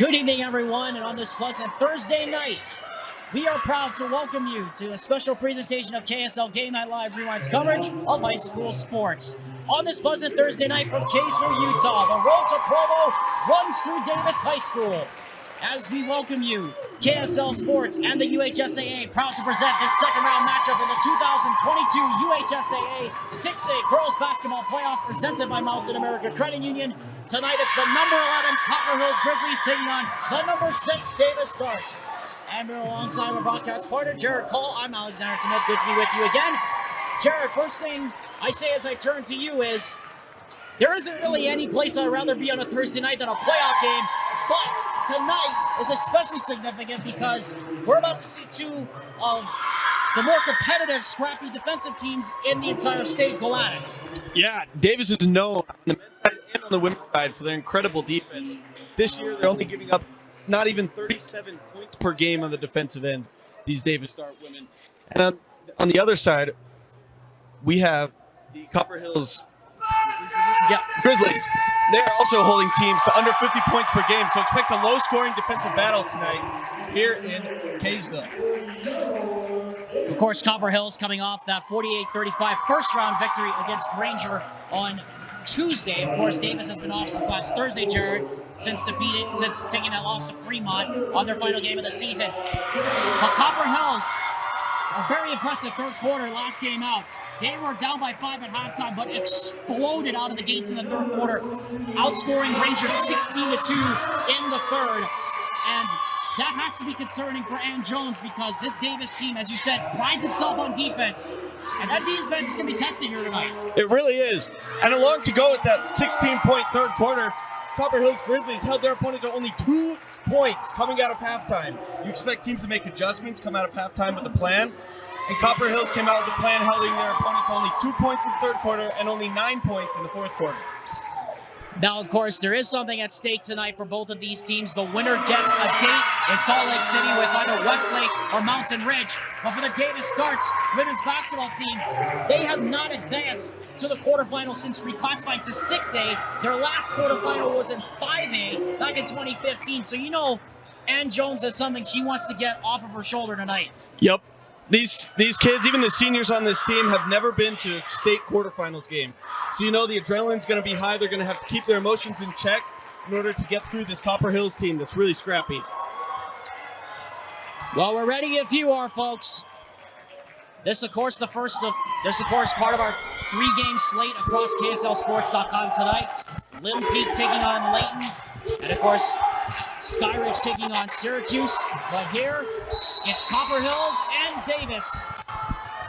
Good evening, everyone, and on this pleasant Thursday night, we are proud to welcome you to a special presentation of KSL Game Night Live Rewind's coverage of high school sports. On this pleasant Thursday night from Kaysville, Utah, the road to Provo runs through Davis High School. As we welcome you, KSL Sports and the UHSAA proud to present this second round matchup in the 2022 UHSAA 6A Girls Basketball Playoffs presented by Mountain America Credit Union. Tonight it's the number 11 Copper Hills Grizzlies taking on the number 6 Davis Starks. And we're alongside my broadcast partner, Jared Cole. I'm Alexander Timot. Good to be with you again. Jared, first thing I say as I turn to you is, there isn't really any place I'd rather be on a Thursday night than a playoff game, but tonight is especially significant because we're about to see two of the more competitive, scrappy defensive teams in the entire state go at it. Yeah, Davis is known on the men's side and on the women's side for their incredible defense. This year, they're only giving up not even 37 points per game on the defensive end, these Davis Star women. And on the other side, we have the Copper Hills Grizzlies. They're also holding teams to under 50 points per game, so expect a low-scoring defensive battle tonight here in Kaysville. Of course, Copper Hills coming off that 48-35 first-round victory against Granger on Tuesday. Of course, Davis has been off since last Thursday, Jared, since taking that loss to Fremont on their final game of the season. But Copper Hills, a very impressive third quarter last game out. They were down by 5 at halftime, but exploded out of the gates in the third quarter, outscoring Granger 16-2 in the third. And that has to be concerning for Ann Jones because this Davis team, as you said, prides itself on defense. And that defense is going to be tested here tonight. It really is. And along to go with that 16-point third quarter, Copper Hills Grizzlies held their opponent to only 2 points coming out of halftime. You expect teams to make adjustments, come out of halftime with a plan. And Copper Hills came out with a plan holding their opponent to only 2 points in the third quarter and only 9 points in the fourth quarter. Now, of course, there is something at stake tonight for both of these teams. The winner gets a date in Salt Lake City with either Westlake or Mountain Ridge. But for the Davis Starks women's basketball team, they have not advanced to the quarterfinals since reclassifying to 6A. Their last quarterfinal was in 5A back in 2015. So you know Ann Jones has something she wants to get off of her shoulder tonight. Yep. These kids, even the seniors on this team, have never been to a state quarterfinals game. So you know the adrenaline's going to be high. They're going to have to keep their emotions in check in order to get through this Copper Hills team that's really scrappy. Well, we're ready if you are, folks. This, of course, part of our 3-game slate across KSLSports.com tonight. Little Peak taking on Layton, and of course, Skyridge taking on Syracuse. But here, it's Copper Hills and Davis.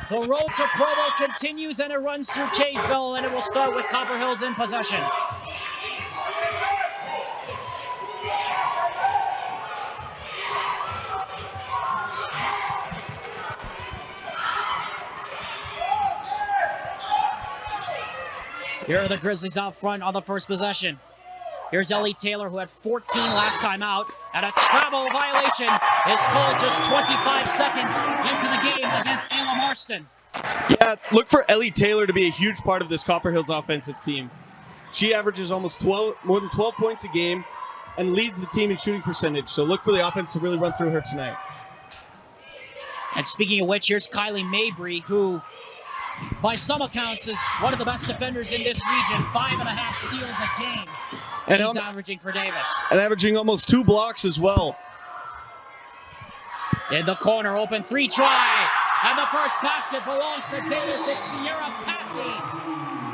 The road to Provo continues and it runs through Kaysville, and it will start with Copper Hills in possession. Here are the Grizzlies out front on the first possession. Here's Ellie Taylor, who had 14 last time out, and a travel violation is called just 25 seconds into the game against Ayla Marston. Yeah, look for Ellie Taylor to be a huge part of this Copper Hills offensive team. She averages more than 12 points a game and leads the team in shooting percentage, so look for the offense to really run through her tonight. And speaking of which, here's Kylie Mabry, who, by some accounts, is one of the best defenders in this region. 5.5 steals a game. And she's averaging for Davis. And averaging almost 2 blocks as well. In the corner, open 3 try. And the first basket belongs to Davis. It's Sierra Passy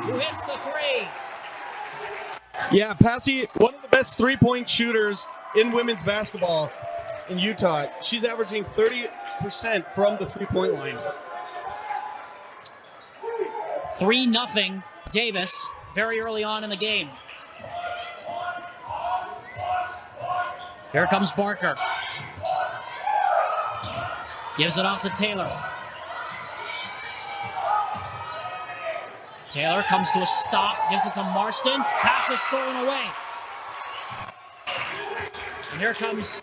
who hits the 3. Yeah, Passy, one of the best 3-point shooters in women's basketball in Utah. She's averaging 30% from the 3-point line. 3-0 Davis very early on in the game. Here comes Barker. Gives it off to Taylor. Taylor comes to a stop, gives it to Marston. Pass is stolen away. And here comes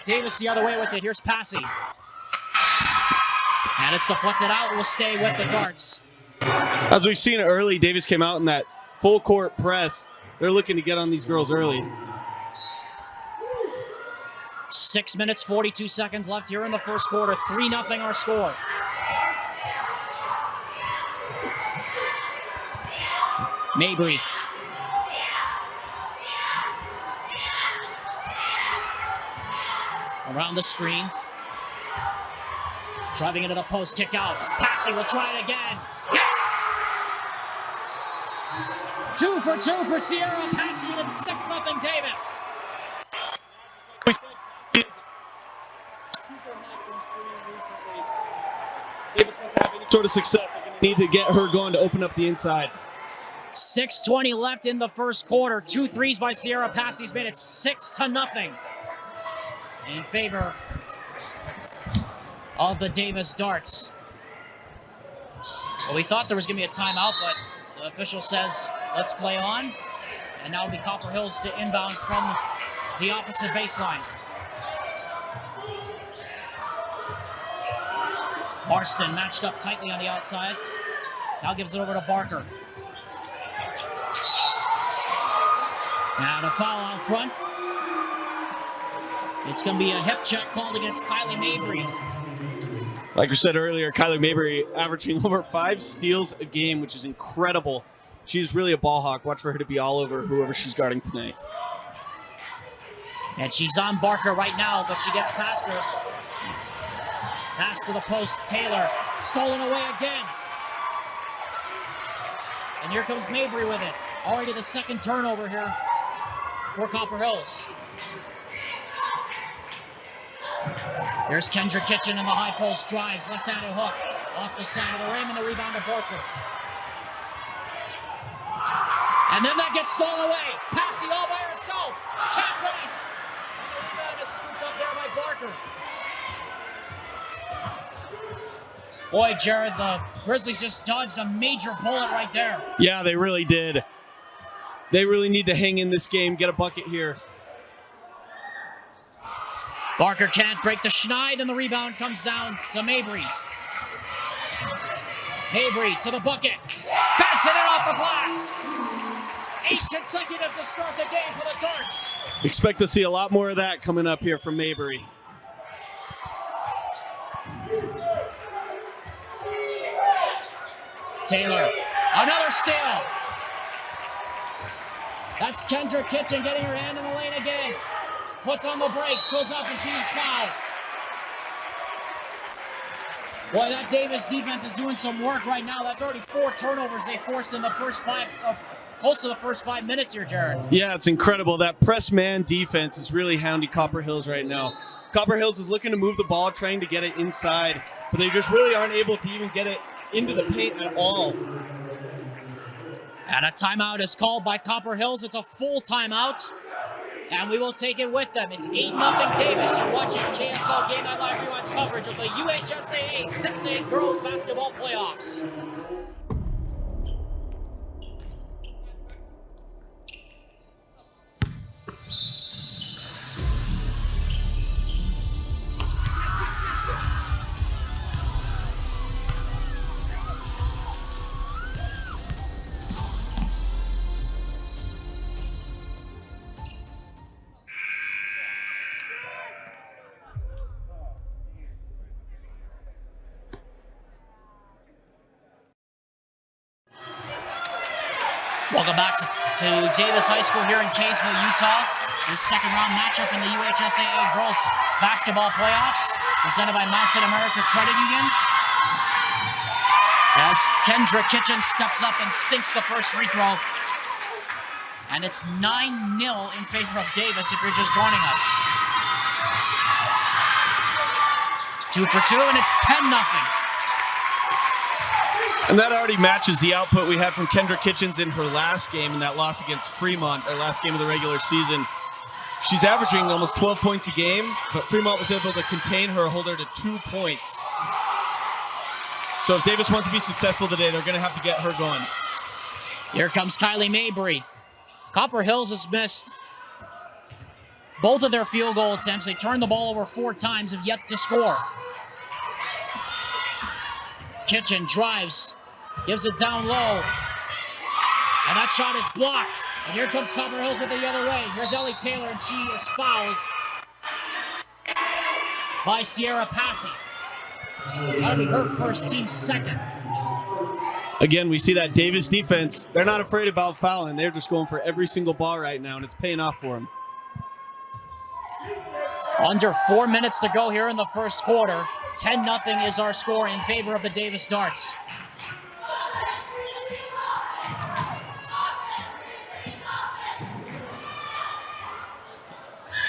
Davis the other way with it. Here's Passy. And it's deflected out. It will stay with the Darts. As we've seen early, Davis came out in that full court press. They're looking to get on these girls early. 6 minutes, 42 seconds left here in the first quarter. 3-0 our score. Mabry. Around the screen. Driving into the post, kick out. Passy will try it again. Yes! 2 for 2 for Sierra Passy, and it's 6-0 Davis. Davis doesn't have any sort of success. They're going to need to get her going to open up the inside. 6:20 left in the first quarter. 2 threes by Sierra Passy's made it 6-0 in favor of the Davis Darts. Well, we thought there was going to be a timeout, but the official says, let's play on. And now it'll be Copper Hills to inbound from the opposite baseline. Marston matched up tightly on the outside. Now gives it over to Barker. Now a foul out front. It's going to be a hip check called against Kylie Mabry. Like we said earlier, Kylie Mabry averaging over 5 steals a game, which is incredible. She's really a ball hawk. Watch for her to be all over whoever she's guarding tonight. And she's on Barker right now, but she gets past her. Pass to the post, Taylor. Stolen away again. And here comes Mabry with it. Already the second turnover here for Copper Hills. Here's Kendra Kitchen in the high post, drives, left-handed hook, off the side of the rim, and the rebound to Barker. And then that gets stolen away. Passy all by herself. Can't finish. And the rebound is scooped up there by Barker. Boy, Jared, the Grizzlies just dodged a major bullet right there. Yeah, they really did. They really need to hang in this game, get a bucket here. Barker can't break the schneid, and the rebound comes down to Mabry. Mabry to the bucket. Backs it in off the glass. 8 consecutive to start the game for the Darts. Expect to see a lot more of that coming up here from Mabry. Taylor, another steal. That's Kendra Kitchen getting her hand in the lane again. Puts on the brakes, goes up, and she's fouled. Boy, that Davis defense is doing some work right now. That's already 4 turnovers they forced in the first 5, close to the first 5 minutes here, Jared. Yeah, it's incredible. That press man defense is really hounding Copper Hills right now. Copper Hills is looking to move the ball, trying to get it inside, but they just really aren't able to even get it into the paint at all. And a timeout is called by Copper Hills. It's a full timeout, and we will take it with them. It's 8-0 Davis. You're watching KSL Game Night Live Rewind's coverage of the UHSAA 6A Girls Basketball Playoffs. Welcome back to Davis High School here in Kaysville, Utah. This second round matchup in the UHSAA Girls Basketball Playoffs, presented by Mountain America Credit Union. As Kendra Kitchen steps up and sinks the first free throw. And it's 9-0 in favor of Davis if you're just joining us. 2 for 2, and it's 10-0. And that already matches the output we had from Kendra Kitchens in her last game, in that loss against Fremont, her last game of the regular season. She's averaging almost 12 points a game, but Fremont was able to contain her, hold her to 2 points. So if Davis wants to be successful today, they're going to have to get her going. Here comes Kylie Mabry. Copper Hills has missed both of their field goal attempts. They turned the ball over 4 times, have yet to score. Kitchen drives, gives it down low, and that shot is blocked. And here comes Copper Hills with it the other way. Here's Ellie Taylor, and she is fouled. by Sierra Passy. That'll be her first, team second. Again, we see that Davis defense, they're not afraid about fouling. They're just going for every single ball right now, and it's paying off for them. Under 4 minutes to go here in the first quarter. 10-0 is our score in favor of the Davis Darts.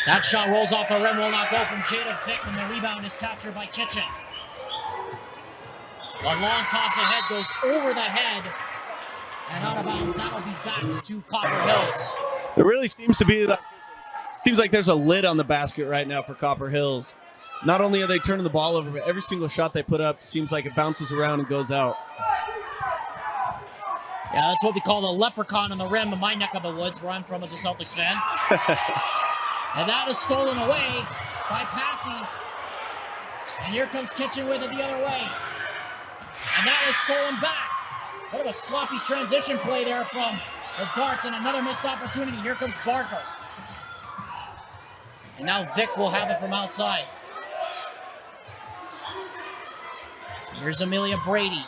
That shot rolls off the rim, will not go from Jada Vick, and the rebound is captured by Kitchen. A long toss ahead goes over the head and out of bounds. That'll be back to Copper Hills. It really seems to be that. Seems like there's a lid on the basket right now for Copper Hills. Not only are they turning the ball over, but every single shot they put up seems like it bounces around and goes out. Yeah, that's what we call the leprechaun on the rim in my neck of the woods, where I'm from as a Celtics fan. And that is stolen away by Passy. And here comes Kitchen with it the other way. And that is stolen back. What a sloppy transition play there from the Darts, and another missed opportunity. Here comes Barker. And now Vick will have it from outside. Here's Amelia Brady.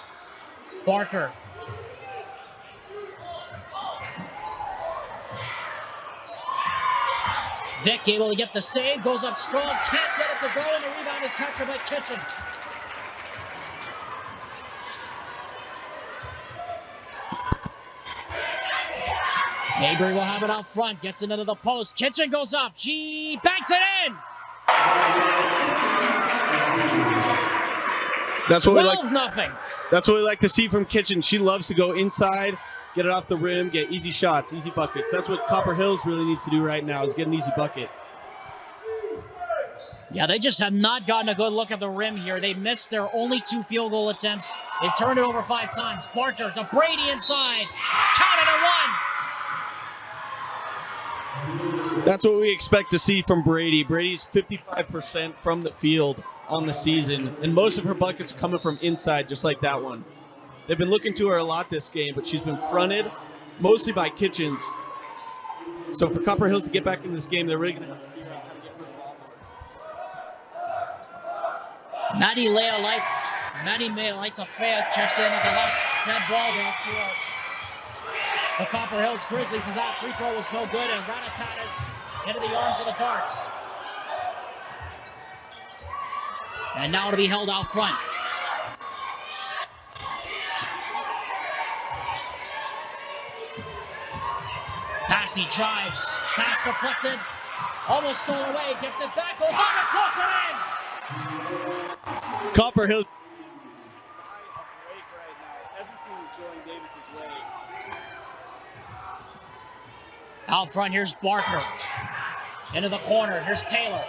Barker. Vick able to get the save, goes up strong, can't get it to go, and the rebound is captured by Kitchen. Mabry will have it out front, gets it into the post. Kitchen goes up, she banks it in! That's what 12-0. That's what we like to see from Kitchen. She loves to go inside, get it off the rim, get easy shots, easy buckets. That's what Copper Hills really needs to do right now, is get an easy bucket. Yeah, they just have not gotten a good look at the rim here. They missed their only 2 field goal attempts. They've turned it over 5 times. Barker to Brady inside. Count it at 1. That's what we expect to see from Brady. Brady's 55% from the field on the season, and most of her buckets are coming from inside, just like that one. They've been looking to her a lot this game, but she's been fronted mostly by Kitchens. So for Copper Hills to get back in this game, they're really going to have to figure out how to get rid of the ball. Maddie Leitafea checked in at the last dead ball there for the Copper Hills Grizzlies, as that free throw was no good, and rat-a-tat into the arms of the Darts. And now to be held out front. Passy drives, pass deflected, almost stolen away, gets it back, goes up and floats it in! Copper Hills. Out front, here's Barker. Into the corner, here's Taylor.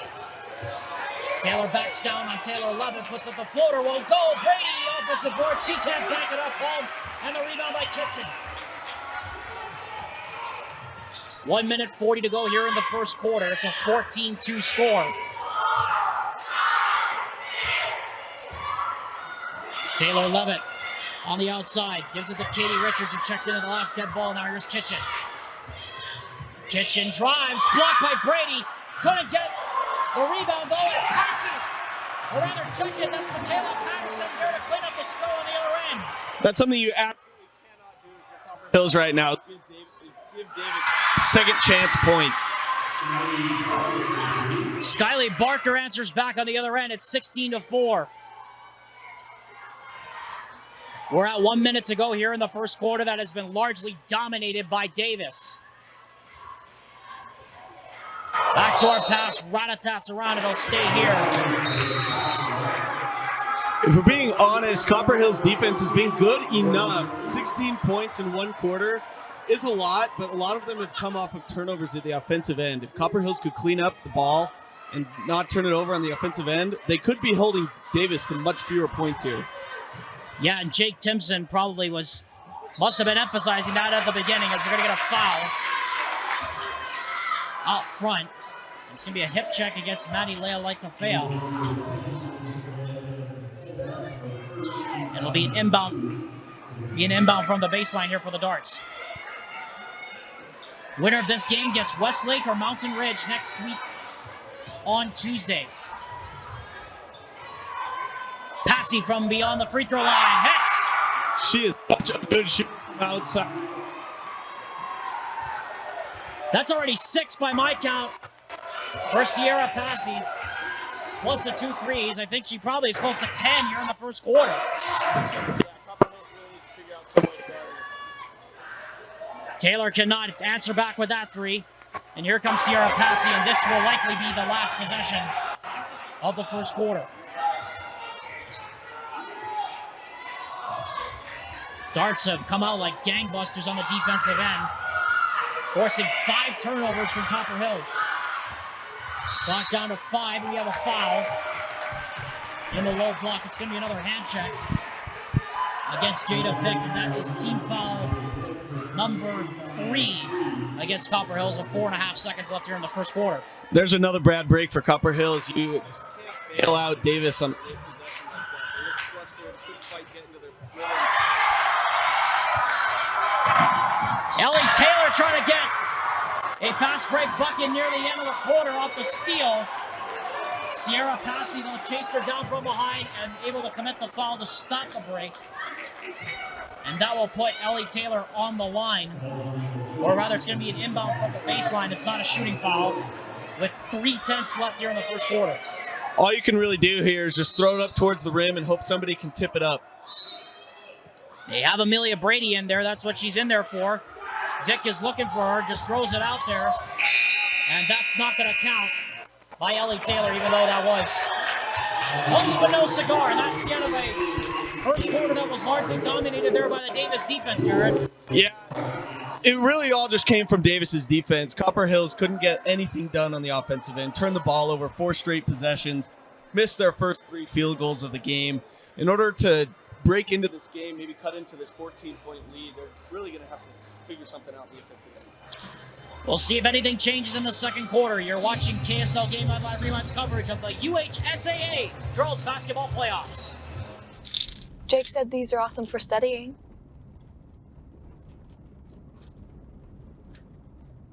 Taylor backs down on Taylor 11, puts up the floater, won't go. Brady, offensive board, she can't back it up home, and the rebound by Kitchen. 1 minute 40 to go here in the first quarter. It's a 14-2 score. Taylor Levitt on the outside, gives it to Katie Richards, who checked in at the last dead ball. Now here's Kitchen. Kitchen drives, blocked by Brady. Couldn't get the rebound, though, and Passy. Or rather, check it. That's Makayla Patterson here to clean up the spill on the other end. That's something you absolutely cannot do for Copper Hills right now. Give Davis second chance points. Kylie Barker answers back on the other end. It's 16-4. We're at 1 minute to go here in the first quarter that has been largely dominated by Davis. Backdoor pass, rat-a-tats around, it'll stay here. If we're being honest, Copper Hills defense has been good enough. 16 points in 1 quarter is a lot, but a lot of them have come off of turnovers at the offensive end. If Copper Hills could clean up the ball and not turn it over on the offensive end, they could be holding Davis to much fewer points here. Yeah, and Jake Timpson probably must have been emphasizing that at the beginning, as we're going to get a foul out front. It's going to be a hip check against Maddie Leitafea. It'll be an inbound from the baseline here for the Darts. Winner of this game gets Westlake or Mountain Ridge next week on Tuesday. Passy from beyond the free throw line. Hits. She is such a good shooter from outside. That's already 6 by my count for Sierra Passy. Plus the 2 threes. I think she probably is close to 10 here in the first quarter. Taylor cannot answer back with that 3. And here comes Sierra Passy, and this will likely be the last possession of the first quarter. Darts have come out like gangbusters on the defensive end, forcing 5 turnovers from Copper Hills. Clock down to 5. We have a foul in the low block. It's going to be another hand check against Jada Fick, and that is team foul number 3 against Copper Hills with 4.5 seconds left here in the first quarter. There's another bad break for Copper Hills. You can't bail out Davis on possession like that. They look flushed there, couldn't quite get into their rhythm. Ellie Taylor trying to get a fast break bucket near the end of the quarter off the steal. Sierra Passy, though, chased her down from behind and able to commit the foul to stop the break. And that will put Ellie Taylor on the line. Or rather, it's going to be an inbound from the baseline. It's not a shooting foul with 3/10 left here in the first quarter. All you can really do here is just throw it up towards the rim and hope somebody can tip it up. They have Amelia Brady in there. That's what she's in there for. Vic is looking for her, just throws it out there. And that's not going to count by Ellie Taylor, even though that was close but no cigar. And that's the end of a first quarter that was largely dominated there by the Davis defense, Jared. Yeah, it really all just came from Davis's defense. Copper Hills couldn't get anything done on the offensive end, turned the ball over 4 straight possessions, missed their first 3 field goals of the game. In order to break into this game, maybe cut into this 14-point lead, they're really going to have to figure something out in the offensive end. We'll see if anything changes in the second quarter. You're watching KSL Game Night Live Rewind's coverage of the UHSAA Girls Basketball Playoffs. Jake said these are awesome for studying.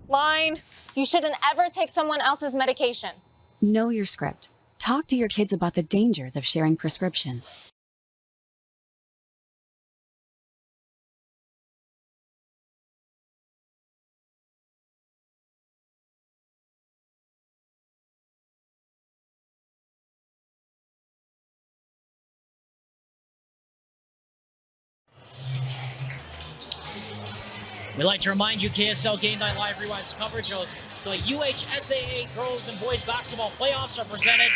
Line. You shouldn't ever take someone else's medication. Know your script. Talk to your kids about the dangers of sharing prescriptions. We'd like to remind you KSL Game Night Live Rewind's coverage of the UHSAA Girls and Boys Basketball Playoffs are presented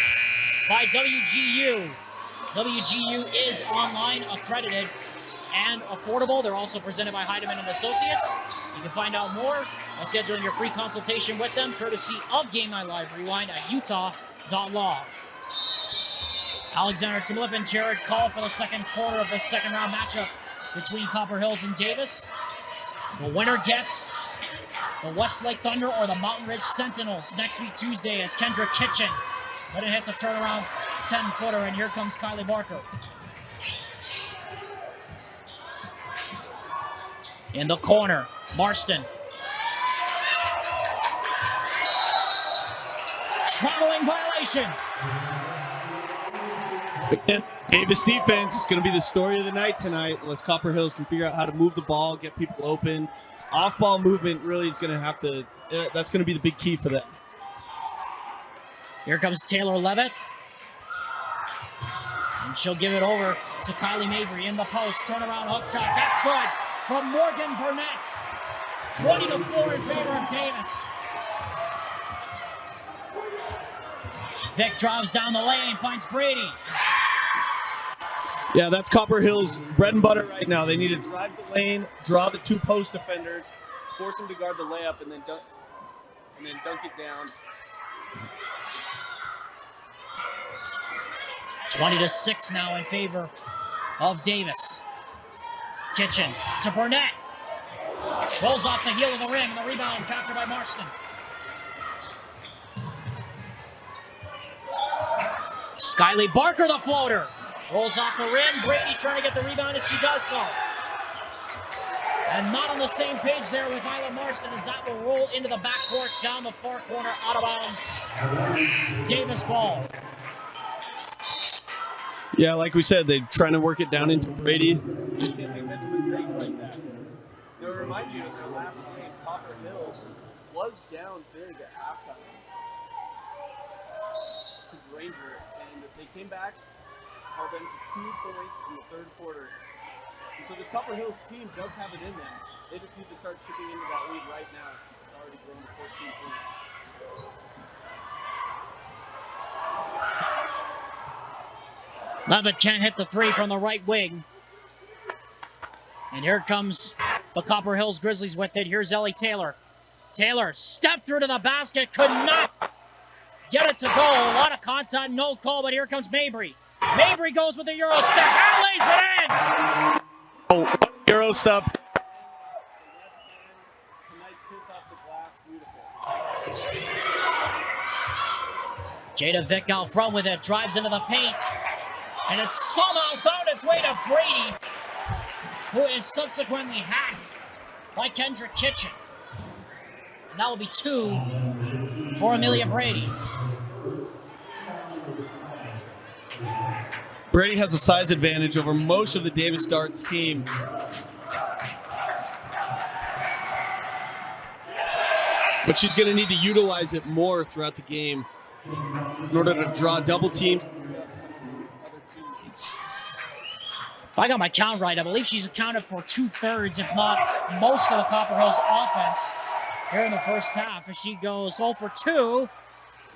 by WGU. WGU is online, accredited, and affordable. They're also presented by Heidemann and Associates. You can find out more by scheduling your free consultation with them, courtesy of Game Night Live Rewind at utah.law. Alexander Timlip, Jared call for the second quarter of this second round matchup between Copper Hills and Davis. The winner gets the Westlake Thunder or the Mountain Ridge Sentinels next week Tuesday as Kendra Kitchen gonna hit the turnaround 10-footer, and here comes Kylie Barker. In the corner, Marston. Traveling violation. Again, Davis defense is going to be the story of the night tonight, unless Copper Hills can figure out how to move the ball, get people open. Off-ball movement really is going to have to, that's going to be the big key for them. Here comes Taylor Levitt. And she'll give it over to Kylie Mabry in the post. Turnaround hook shot. That's good from Morgan Burnett. 20-4 in favor of Davis. Vic drives down the lane, finds Brady. Yeah, that's Copper Hills' bread and butter right now. They need to drive the lane, draw the 2 post defenders, force them to guard the layup, and then dunk it down. 20-6 now in favor of Davis. Kitchen to Burnett. Rolls off the heel of the rim, and the rebound captured by Marston. Kylie Barker, the floater. Rolls off the rim. Brady trying to get the rebound, and she does so. And not on the same page there with Isla Marston, as that will roll into the backcourt, down the far corner, out of bounds. Davis ball. Yeah, like we said, they're trying to work it down into Brady. Just can't make mental mistakes like that. Now, to remind you, in their last game, Copper Hills was down big at halftime to the Ranger, and they came back, held them to 2 points in the third quarter. And so this Copper Hills team does have it in them. They just need to start chipping into that lead right now since it's already grown to 14 points. Levitt can't hit the three from the right wing. And here comes the Copper Hills Grizzlies with it. Here's Ellie Taylor. Taylor stepped through to the basket, could not get it to go. A lot of contact, no call, but here comes Mabry. Mabry goes with the Euro step and lays it in! Oh, Euro step. It's a nice kiss off the glass, beautiful. Jada Vick out front with it, drives into the paint. And it somehow found its way to Brady, who is subsequently hacked by Kendrick Kitchen. And that will be 2 for Amelia Brady. Brady has a size advantage over most of the Davis Darts team. But she's going to need to utilize it more throughout the game in order to draw double teams. If I got my count right, I believe she's accounted for 2/3, if not most, of the Copper Hills offense here in the first half as she goes 0 for 2.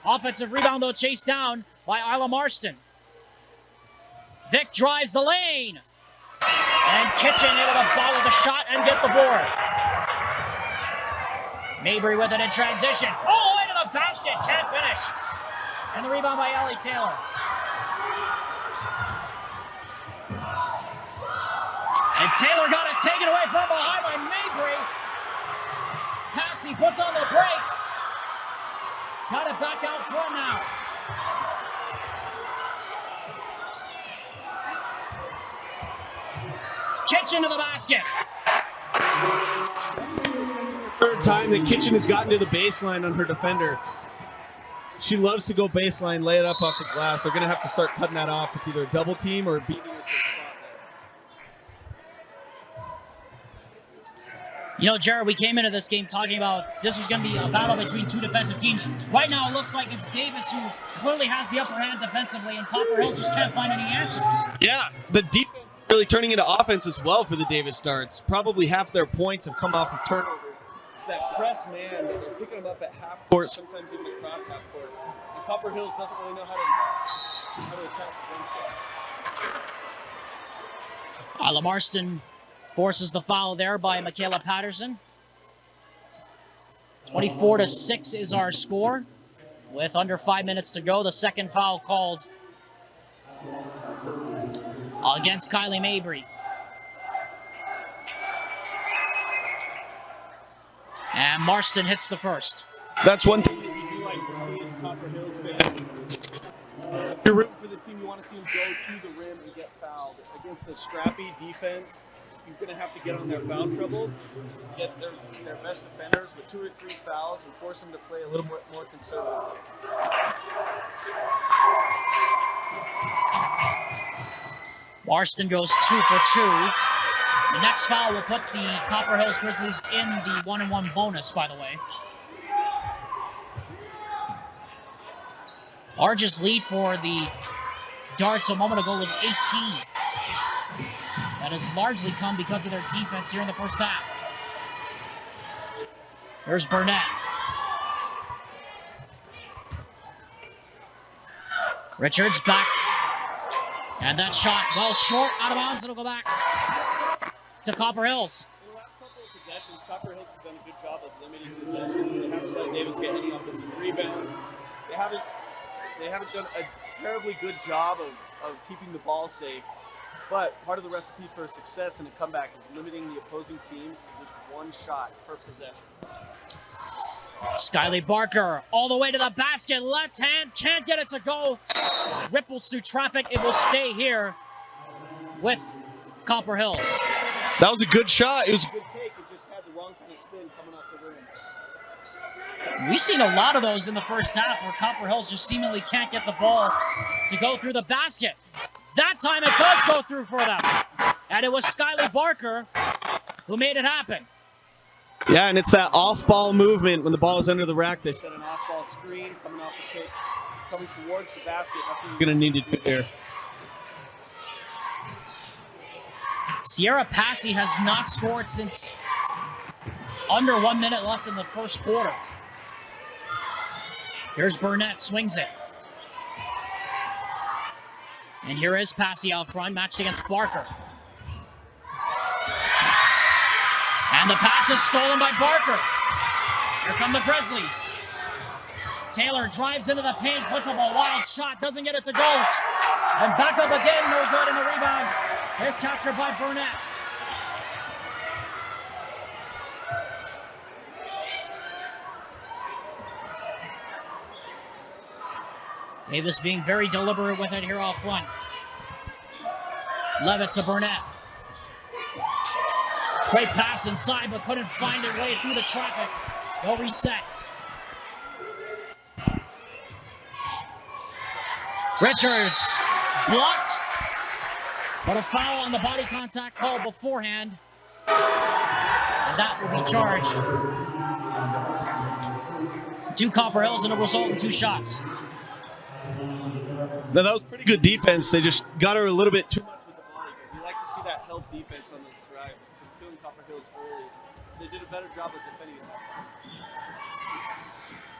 Offensive rebound, though, chased down by Isla Marston. Vick drives the lane. And Kitchen able to follow the shot and get the board. Mabry with it in transition. All the way to the basket, can't finish. And the rebound by Ellie Taylor. And Taylor got it taken away from behind by Mabry. Passy puts on the brakes. Got it back out front now. Kitchen to the basket. Third time that Kitchen has gotten to the baseline on her defender. She loves to go baseline, lay it up off the glass. They're going to have to start cutting that off with either a double team or beating it to the spot. You know, Jared, we came into this game talking about this was going to be a battle between 2 defensive teams. Right now, it looks like it's Davis who clearly has the upper hand defensively, and Copper Hills just can't find any answers. Yeah, the defense is really turning into offense as well for the Davis Darts. Probably half their points have come off of turnovers. It's that press man that they're picking them up at half court, sometimes even across half court. And Copper Hills doesn't really know how to attack against that. Isla Marston forces the foul there by Makayla Patterson. 24-6 is our score. With under 5 minutes to go, the second foul called against Kylie Mabry. And Marston hits the first. That's one thing that you do like to see as a Copper Hills fan. If you're rooting for the team, you want to see them go to the rim and get fouled. Against a scrappy defense, you're going to have to get on their foul trouble, get their best defenders with 2 or 3 fouls, and force them to play a little bit more conservatively. Marston goes 2 for 2. The next foul will put the Copper Hills Grizzlies in the 1-1 bonus, by the way. Largest lead for the Darts a moment ago was 18. That has largely come because of their defense here in the first half. Here's Burnett. Richards back. And that shot well short, out of bounds. It'll go back to Copper Hills. In the last couple of possessions, Copper Hills has done a good job of limiting possessions. They haven't let Davis get any offensive rebounds. They haven't done a terribly good job of keeping the ball safe. But part of the recipe for success in a comeback is limiting the opposing teams to just one shot per possession. Kylie Barker all the way to the basket. Left hand, can't get it to go. Ripples through traffic. It will stay here with Copper Hills. That was a good shot. It was a good take. It just had the wrong kind of spin coming off the rim. We've seen a lot of those in the first half where Copper Hills just seemingly can't get the ball to go through the basket. That time it does go through for them. And it was Kylie Barker who made it happen. Yeah, and it's that off-ball movement when the ball is under the rack. They set an off-ball screen coming off the kick, coming towards the basket. That's what you're going to need to do there. Sierra Passy has not scored since under 1 minute left in the first quarter. Here's Burnett, swings it. And here is Passy out front, matched against Barker. And the pass is stolen by Barker. Here come the Grizzlies. Taylor drives into the paint, puts up a wild shot, doesn't get it to go. And back up again, no good in the rebound. Here's captured by Burnett. Davis being very deliberate with it here off front. Levitt to Burnett. Great pass inside, but couldn't find it way through the traffic. They'll reset. Richards blocked, but a foul on the body contact called beforehand. And that will be charged. 2 Copper Hills and a result in 2 shots. Now, that was pretty good defense. They just got her a little bit too much with the body. We like to see that help defense on those drives. Killing Copper Hills early. They did a better job of defending it.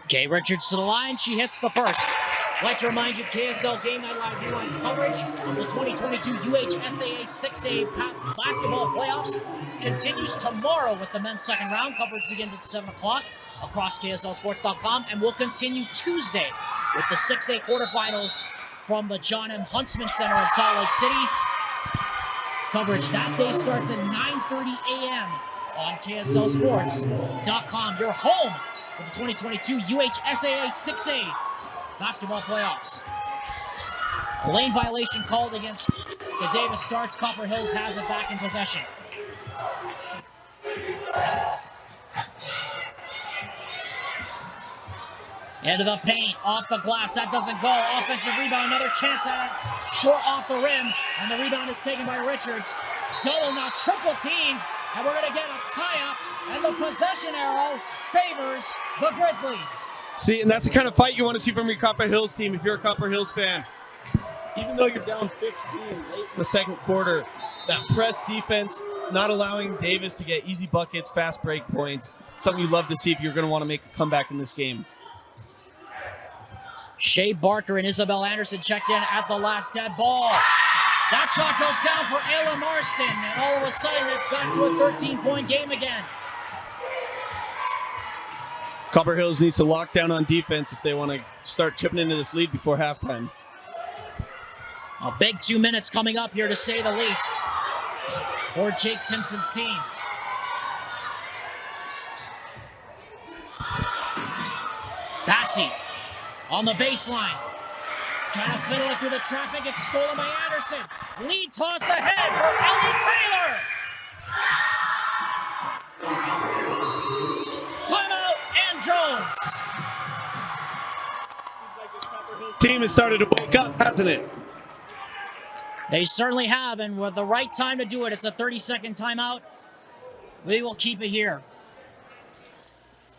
Kay Richards to the line. She hits the first. I'd like to remind you, KSL Game Night Live reruns coverage of the 2022 UHSAA 6A basketball playoffs continues tomorrow with the men's second round. Coverage begins at 7 o'clock across KSLSports.com and will continue Tuesday with the 6A quarterfinals from the John M. Huntsman Center in Salt Lake City. Coverage that day starts at 9:30 a.m. on KSLSports.com. Your home for the 2022 UHSAA 6A basketball playoffs. A lane violation called against the Davis Starts. Copper Hills has it back in possession. Into the paint, off the glass, that doesn't go. Offensive rebound, another chance at it. Short off the rim, and the rebound is taken by Richards. Double now, triple teamed, and we're gonna get a tie-up, and the possession arrow favors the Grizzlies. See, and that's the kind of fight you want to see from your Copper Hills team if you're a Copper Hills fan. Even though you're down 15 late in the second quarter, that press defense, not allowing Davis to get easy buckets, fast break points, something you love to see if you're going to want to make a comeback in this game. Shea Barker and Isabel Anderson checked in at the last dead ball. That shot goes down for Ayla Marston, and all of a sudden it's back to a 13-point game again. Copper Hills needs to lock down on defense if they want to start chipping into this lead before halftime. A big 2 minutes coming up here, to say the least, for Jake Timpson's team. Passy on the baseline, trying to fiddle it through the traffic. It's stolen by Anderson. Lead toss ahead for Ellie Taylor. Timeout, and Jones. Team has started to wake up, hasn't it? They certainly have, and with the right time to do it, it's a 30-second timeout. We will keep it here.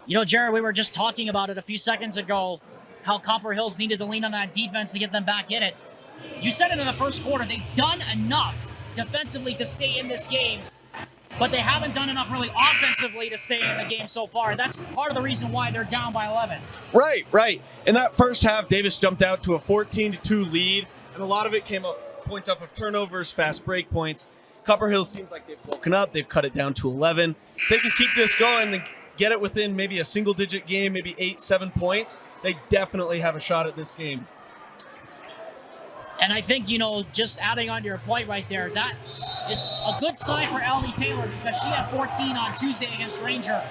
You know, Jared, we were just talking about it a few seconds ago, how Copper Hills needed to lean on that defense to get them back in it. You said it in the first quarter. They've done enough defensively to stay in this game, but they haven't done enough really offensively to stay in the game so far. That's part of the reason why they're down by 11. Right. In that first half, Davis jumped out to a 14-2 lead, and a lot of it came up points off of turnovers, fast break points. Copper Hills seems like they've woken up. They've cut it down to 11. If they can keep this going and get it within maybe a single-digit game, maybe 8-7 points, they definitely have a shot at this game. And I think, you know, just adding on to your point right there, that is a good sign for Ellie Taylor, because she had 14 on Tuesday against Ranger.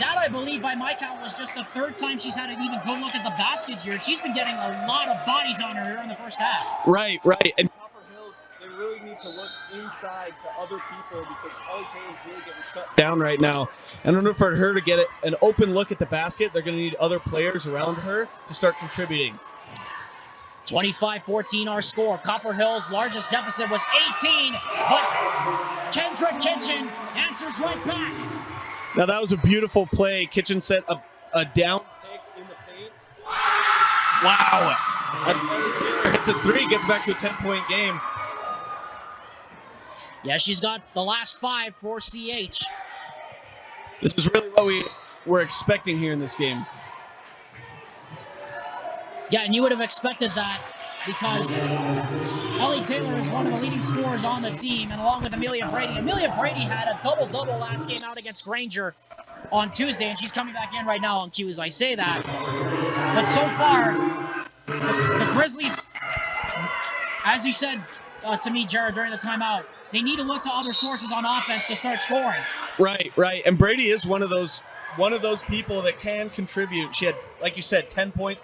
That, I believe, by my count, was just the third time she's had an even good look at the basket here. She's been getting a lot of bodies on her here in the first half. Right. And Copper Hills, they really need to look inside to other people, because Ellie Taylor's really getting shut down right now. And in order for her to get an open look at the basket, they're going to need other players around her to start contributing. 25-14 our score. Copper Hill's largest deficit was 18, but Kendra Kitchen answers right back. Now that was a beautiful play. Kitchen set a down pick in the paint. Wow. Taylor hits a three, gets back to a 10-point game. Yeah, she's got the last 5 for CH. This is really what we were expecting here in this game. Yeah, and you would have expected that because Ellie Taylor is one of the leading scorers on the team, and along with Amelia Brady. Amelia Brady had a double-double last game out against Granger on Tuesday, and she's coming back in right now on cue as I say that. But so far, the Grizzlies, as you said to me, Jared, during the timeout, they need to look to other sources on offense to start scoring. Right. And Brady is one of those people that can contribute. She had, like you said, 10 points.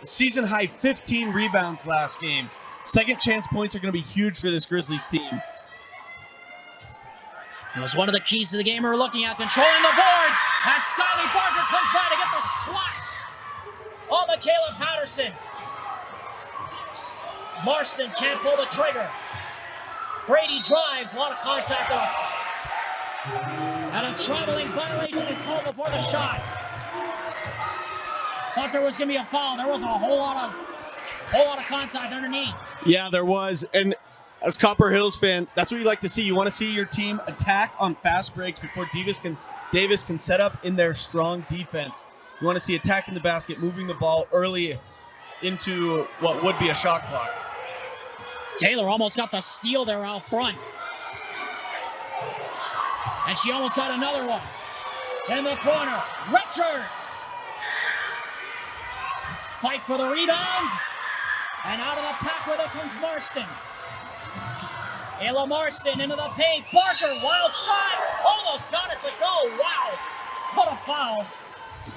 Season high 15 rebounds last game. Second chance points are going to be huge for this Grizzlies team. It was one of the keys to the game we were looking at, controlling the boards as Kylie Barker comes by to get the swat on Makayla Patterson. Marston can't pull the trigger. Brady drives, a lot of contact off. And a traveling violation is called before the shot. Thought there was going to be a foul. There was a whole lot of contact underneath. Yeah, there was. And as Copper Hills fan, that's what you like to see. You want to see your team attack on fast breaks before Davis can set up in their strong defense. You want to see attacking the basket, moving the ball early into what would be a shot clock. Taylor almost got the steal there out front. And she almost got another one. In the corner, Richards. Fight for the rebound. And out of the pack with it comes Marston. Ayla Marston into the paint. Barker, wild shot. Almost got it to go. Wow. What a foul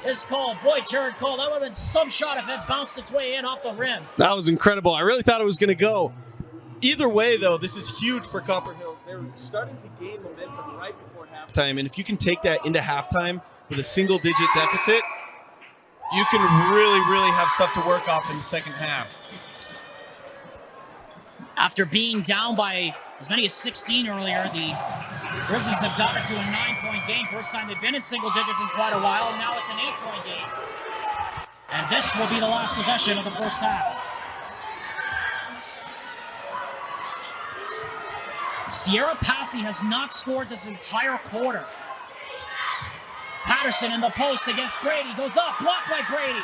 is called. Boy, Jared Cole, that would have been some shot if it bounced its way in off the rim. That was incredible. I really thought it was going to go. Either way, though, this is huge for Copper Hills. They're starting to gain momentum right before halftime, and if you can take that into halftime with a single-digit deficit, you can really, really have stuff to work off in the second half. After being down by as many as 16 earlier, the Grizzlies have gotten to a 9-point game. First time they've been in single digits in quite a while, and now it's an 8-point game. And this will be the last possession of the first half. Sierra Passy has not scored this entire quarter. Patterson in the post against Brady. Goes up, blocked by Brady.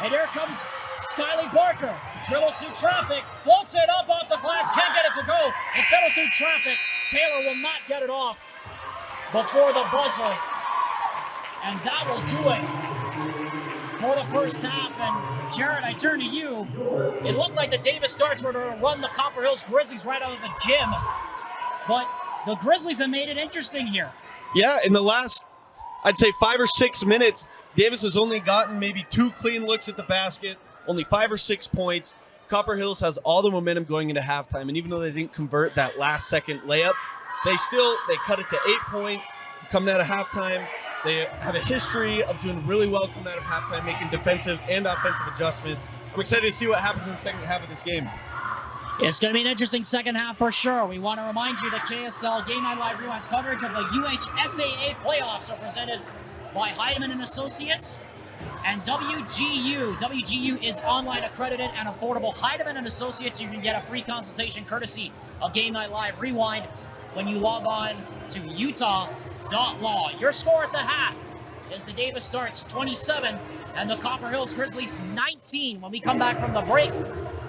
And here comes Kylie Barker. Dribbles through traffic, floats it up off the glass, can't get it to go. It fell through traffic. Taylor will not get it off before the buzzer. And that will do it for the first half. And Jared, I turn to you. It looked like the Davis Darts were going to run the Copper Hills Grizzlies right out of the gym. But the Grizzlies have made it interesting here. Yeah, in the last, I'd say 5 or 6 minutes, Davis has only gotten maybe 2 clean looks at the basket, only 5 or 6 points. Copper Hills has all the momentum going into halftime, and even though they didn't convert that last second layup, they cut it to 8 points coming out of halftime. They have a history of doing really well coming out of halftime, making defensive and offensive adjustments. We're excited to see what happens in the second half of this game. It's going to be an interesting second half for sure. We want to remind you that KSL Game Night Live Rewind's coverage of the UHSAA playoffs are presented by Heidemann and Associates and WGU. WGU is online accredited and affordable. Heidemann and Associates, you can get a free consultation courtesy of Game Night Live Rewind when you log on to utah.law. Your score at the half is the Davis Darts 27 and the Copper Hills Grizzlies 19. When we come back from the break,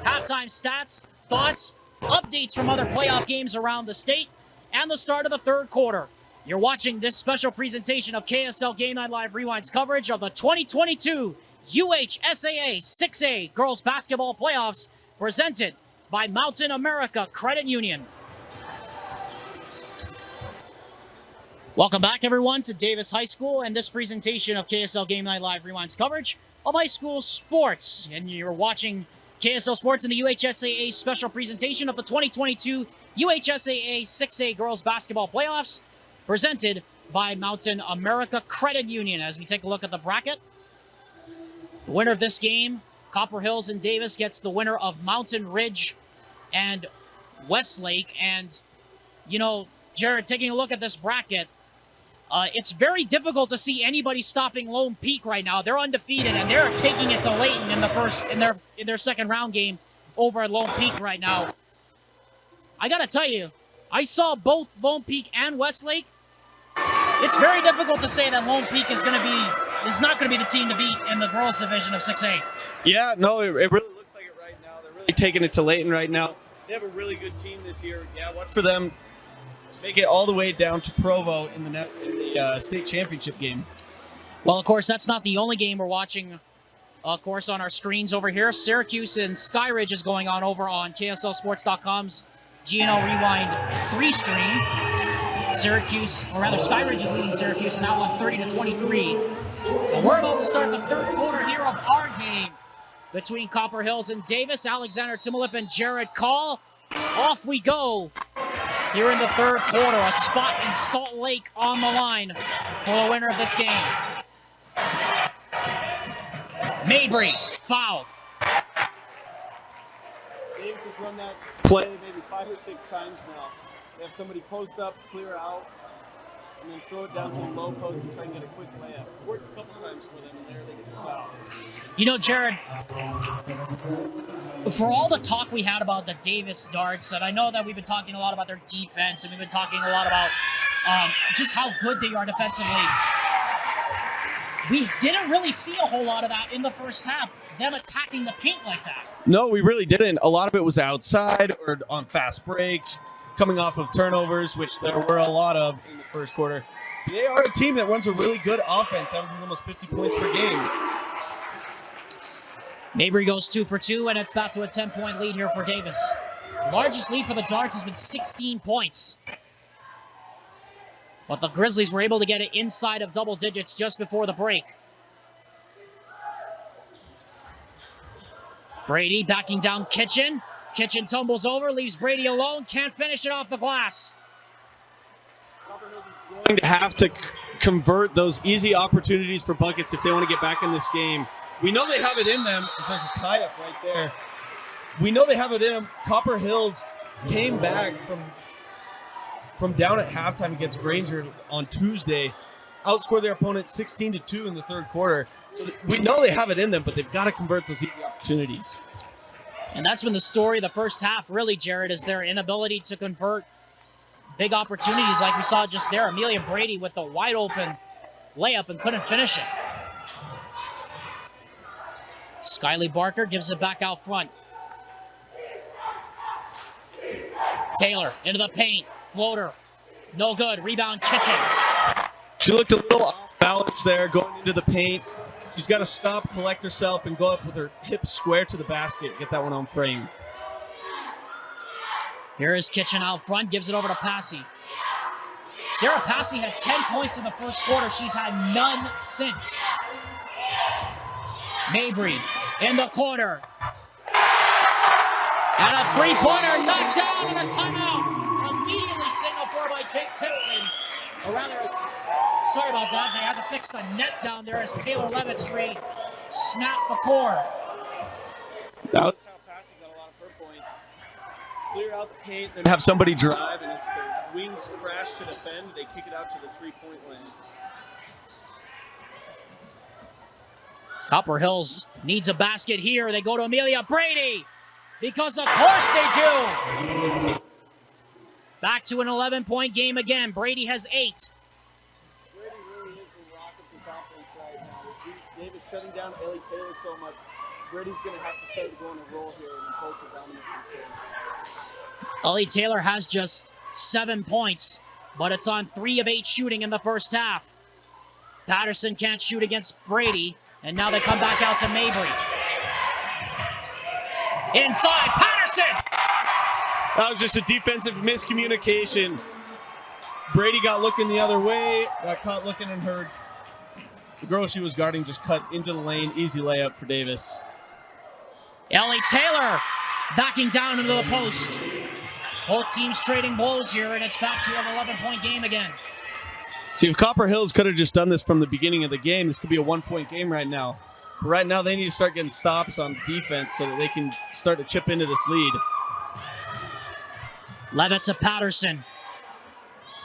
halftime stats, thoughts, updates from other playoff games around the state, and the start of the third quarter. You're watching this special presentation of KSL Game Night Live Rewind's coverage of the 2022 UHSAA 6A Girls Basketball Playoffs, presented by Mountain America Credit Union. Welcome back, everyone, to Davis High School and this presentation of KSL Game Night Live Rewind's coverage of high school sports. And you're watching KSL Sports in the UHSAA special presentation of the 2022 UHSAA 6A Girls Basketball Playoffs, presented by Mountain America Credit Union. As we take a look at the bracket, the winner of this game, Copper Hills and Davis gets the winner of Mountain Ridge and Westlake. And, you know, Jared, taking a look at this bracket, it's very difficult to see anybody stopping Lone Peak right now. They're undefeated, and they're taking it to Layton in their second round game over at Lone Peak right now. I gotta tell you, I saw both Lone Peak and Westlake. It's very difficult to say that Lone Peak is not gonna be the team to beat in the girls division of 6A. Yeah, no, it really looks like it right now. They're really taking it to Layton right now. They have a really good team this year. Yeah, watch for them to make it all the way down to Provo in the state championship game. Well, of course, that's not the only game we're watching, of course, on our screens over here. Syracuse and Skyridge is going on over on KSLSports.com's GNL Rewind 3 stream. Skyridge is leading Syracuse now on 30-23. And we're about to start the third quarter here of our game between Copper Hills and Davis. Alexander Timolip and Jared Call. Off we go here in the third quarter. A spot in Salt Lake on the line for the winner of this game. Mabry fouled. Davis has run that play maybe 5 or 6 times now. They have somebody post up, clear out, and then throw it down to the low post and try and get a quick layup. It worked a couple times for them, and there they get the foul. You know, Jared, for all the talk we had about the Davis Darts, and I know that we've been talking a lot about their defense, and we've been talking a lot about just how good they are defensively, we didn't really see a whole lot of that in the first half, them attacking the paint like that. No, we really didn't. A lot of it was outside or on fast breaks, coming off of turnovers, which there were a lot of in the first quarter. They are a team that runs a really good offense, averaging almost 50 points per game. Mabry goes 2 for 2, and it's back to a 10-point lead here for Davis. Largest lead for the Darts has been 16 points. But the Grizzlies were able to get it inside of double digits just before the break. Brady backing down Kitchen. Kitchen tumbles over, leaves Brady alone, can't finish it off the glass. Going to have to convert those easy opportunities for buckets if they want to get back in this game. We know they have it in them, because there's a tie-up right there. We know they have it in them. Copper Hills came back from down at halftime against Granger on Tuesday, outscored their opponent 16-2 in the third quarter. So we know they have it in them, but they've got to convert those easy opportunities. And that's been the story of the first half, really, Jared, is their inability to convert big opportunities like we saw just there. Amelia Brady with the wide open layup and couldn't finish it. Kylie Barker gives it back out front. Taylor into the paint. Floater. No good. Rebound, Kitchen. She looked a little off balance there going into the paint. She's got to stop, collect herself, and go up with her hips square to the basket. Get that one on frame. Here is Kitchen out front. Gives it over to Passy. Sarah Passy had 10 points in the first quarter. She's had none since. Mabry in the corner. And a three-pointer knocked down and a timeout. Immediately signaled for by Jake Timpson. Or rather, sorry about that. They had to fix the net down there as Taylor Levitt's three snapped the core. That was how Passy got a lot of her points. Clear out the paint, then have somebody drive, and as the wings crash to defend, they kick it out to the three-point line. Copper Hills needs a basket here. They go to Amelia Brady. Because of course they do. Back to an 11-point game again. Brady has 8. Brady really is the rock of this offense right now. With Davis shutting down Ellie Taylor so much, Brady's going to have to start to go on a roll here and impose the dominance. Ellie Taylor has just 7 points, but it's on 3 of 8 shooting in the first half. Patterson can't shoot against Brady, and now they come back out to Mabry. Inside, Patterson! That was just a defensive miscommunication. Brady got looking the other way, got caught looking, and heard the girl she was guarding just cut into the lane. Easy layup for Davis. Ellie Taylor backing down into the post. Both teams trading blows here, and it's back to an 11-point game again. See, if Copper Hills could have just done this from the beginning of the game, this could be a 1-point game right now. But right now, they need to start getting stops on defense so that they can start to chip into this lead. Levitt to Patterson.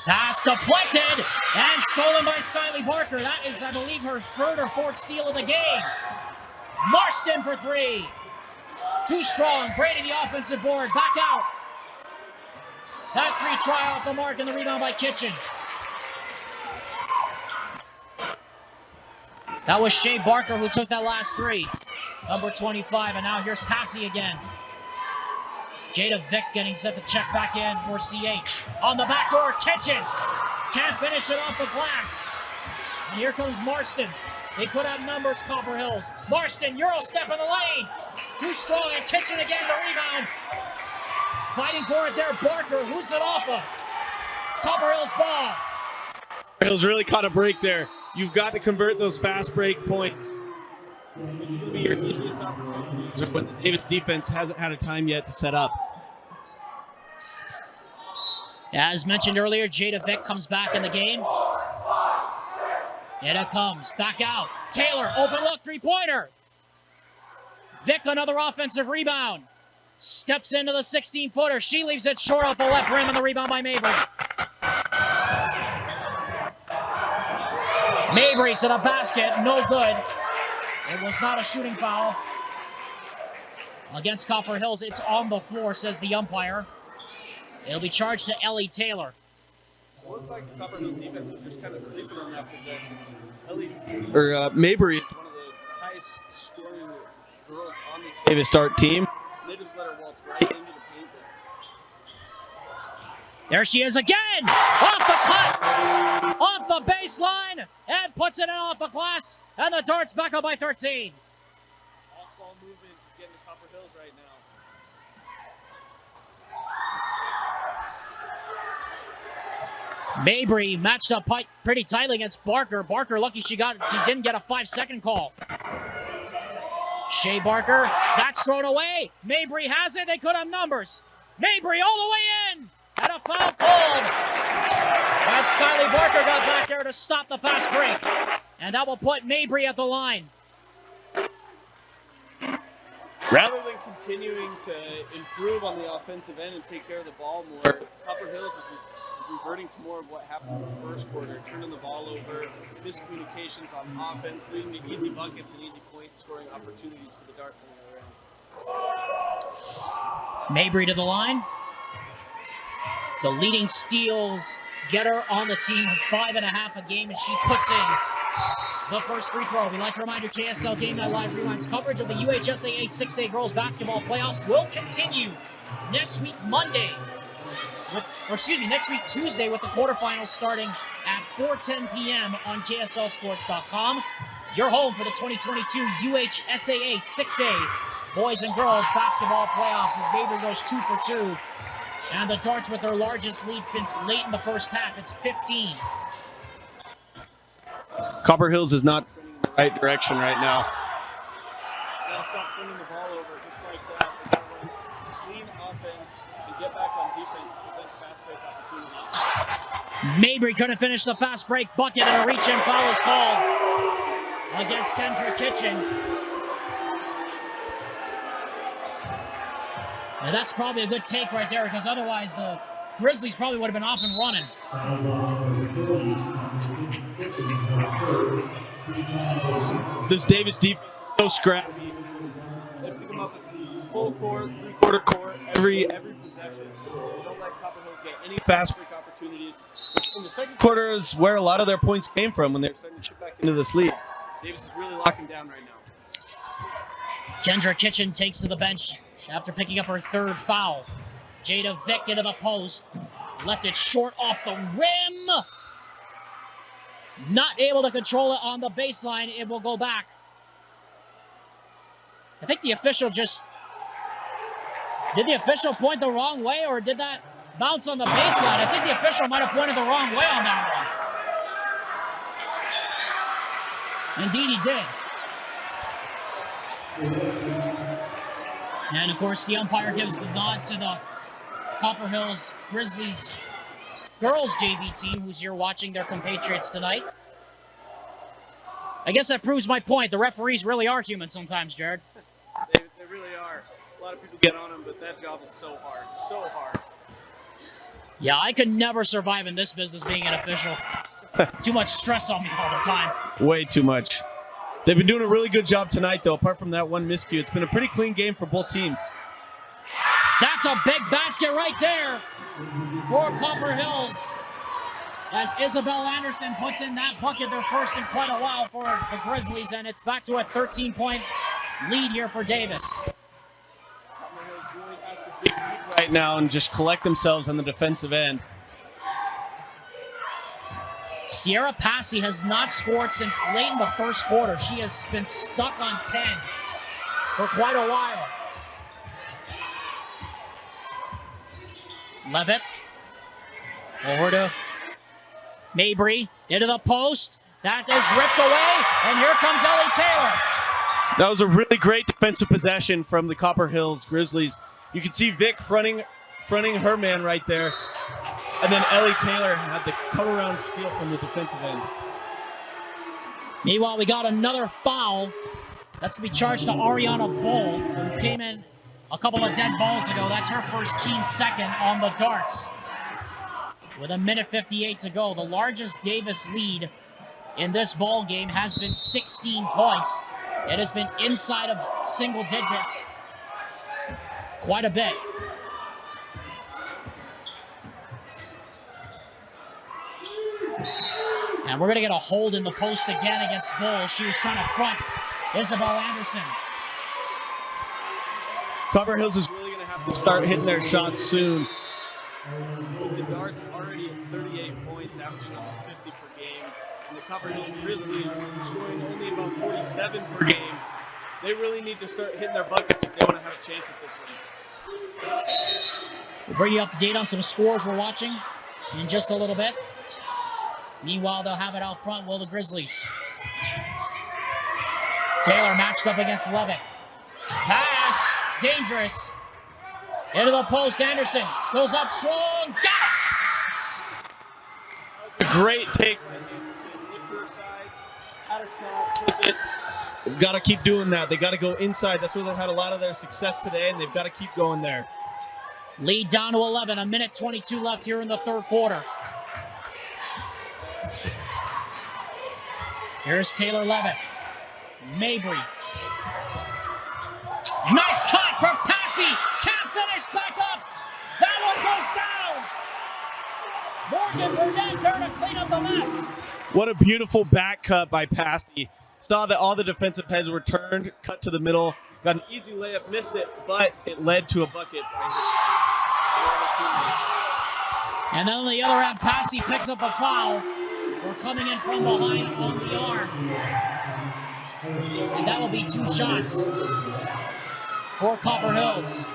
Pass deflected and stolen by Kylie Barker. That is, I believe, her third or fourth steal of the game. Marston for three. Too strong. Brady the offensive board. Back out. That three try off the mark and the rebound by Kitchen. That was Shea Barker who took that last three. Number 25, and now here's Passy again. Jada Vick getting set to check back in for CH. On the back door, Kitchen. Can't finish it off the glass. And here comes Marston. They could have numbers, Copper Hills. Marston, Euro step in the lane. Too strong, and Kitchen again, the rebound. Fighting for it there, Barker. Who's it off of? Copper Hills ball. Hills really caught a break there. You've got to convert those fast break points. It's going to be your easiest opportunity when the Davis defense hasn't had a time yet to set up. As mentioned earlier, Jada Vick comes back in the game. And it comes back out. Taylor, open look, three-pointer. Vick, another offensive rebound. Steps into the 16-footer. She leaves it short off the left rim, and the rebound by Mabry. Mabry to the basket, no good. It was not a shooting foul. Against Copper Hills, it's on the floor, says the umpire. It'll be charged to Ellie Taylor. It looked like the Copper Hills defense was just kind of sleeping on that possession. Mabry is one of the highest scoring girls on this Davis Dart team. They just let her waltz right into the paint there. There she is again! Off the cut! Off the baseline! And puts it in off the glass. And the Darts back up by 13. Off-ball movement getting to Copper Hills right now. Mabry matched up pretty tightly against Barker. Barker lucky she didn't get a 5-second call. Shea Barker, that's thrown away. Mabry has it, they could have numbers. Mabry all the way in, and a foul called. As Kylie Barker got back there to stop the fast break. And that will put Mabry at the line. Rather than continuing to improve on the offensive end and take care of the ball more, Copper Hills is reverting to more of what happened in the first quarter, turning the ball over, miscommunications on offense, leading to easy buckets and easy point scoring opportunities for the Darts on the other end. Mabry to the line. The leading steals getter on the team with 5.5 a game, and she puts in the first free throw. We'd like to remind you, KSL Game Night Live Rewind's coverage of the UHSAA 6A Girls Basketball Playoffs will continue next week, next week, Tuesday, with the quarterfinals starting at 4:10 p.m. on KSLSports.com. Your home for the 2022 UHSAA 6A Boys and Girls Basketball Playoffs as Mabry goes 2 for 2. And the Darts with their largest lead since late in the first half. It's 15. Copper Hills is not trending in the right direction right now. Gotta stop turning the ball over just like that. They gotta run clean offense and get back on defense to prevent fast break opportunities. Mabry couldn't finish the fast break bucket, and a reach-in foul is called against Kendra Kitchen. Now that's probably a good take right there, because otherwise the Grizzlies probably would have been off and running. This Davis defense is so scrappy. They pick them up with full court, three-quarter court, every possession. They don't let Copper Hills get any fast break opportunities, which in the second quarter is where a lot of their points came from when they're starting to chip back into this lead. Davis is really locking down right now. Kendra Kitchen takes to the bench after picking up her third foul. Jada Vick into the post. Left it short off the rim. Not able to control it on the baseline. It will go back. I think the official just... Did the official point the wrong way, or did that bounce on the baseline? I think the official might have pointed the wrong way on that one. Indeed, he did. And of course, the umpire gives the nod to the Copper Hills Grizzlies girls JV team, who's here watching their compatriots tonight. I guess that proves my point. The referees really are human sometimes, Jared. They really are. A lot of people get on them, but that job is so hard. So hard. Yeah, I could never survive in this business being an official. Too much stress on me all the time. Way too much. They've been doing a really good job tonight, though, apart from that one miscue. It's been a pretty clean game for both teams. That's a big basket right there for Copper Hills. As Isabel Anderson puts in that bucket, their first in quite a while for the Grizzlies, and it's back to a 13-point lead here for Davis. Right now and just collect themselves on the defensive end. Sierra Passy has not scored since late in the first quarter. She has been stuck on 10 for quite a while. Levitt over to Mabry, into the post. That is ripped away, and here comes Ellie Taylor. That was a really great defensive possession from the Copper Hills Grizzlies. You can see Vic fronting her man right there. And then Ellie Taylor had the come-around steal from the defensive end. Meanwhile, we got another foul. That's going to be charged to Ariana Bull, who came in a couple of dead balls ago. That's her first, team second on the darts. With 1:58 to go, the largest Davis lead in this ball game has been 16 points. It has been inside of single digits quite a bit. And we're going to get a hold in the post again against Bull. She was trying to front Isabel Anderson. Copper Hills is really going to have to start hitting their shots soon. The Darts already at 38 points, averaging almost 50 per game. And the Copper Hills Grizzlies scoring only about 47 per game. They really need to start hitting their buckets if they want to have a chance at this one. We'll bring you up to date on some scores we're watching in just a little bit. Meanwhile, they'll have it out front, will the Grizzlies. Taylor matched up against Levitt. Pass, dangerous. Into the post, Anderson goes up strong, got it! A great take. Had a shot, took it. They've got to keep doing that. They got to go inside. That's where they've had a lot of their success today, and they've got to keep going there. Lead down to 11, 1:22 left here in the third quarter. Here's Taylor Levitt. Mabry. Nice cut for Passy. Tap finish back up. That one goes down. Morgan Burnett there to clean up the mess. What a beautiful back cut by Passy. Saw that all the defensive heads were turned, cut to the middle, got an easy layup, missed it, but it led to a bucket. And then on the other end, Passy picks up a foul. We're coming in from behind on the arm. And that will be 2 shots for Copper Hills.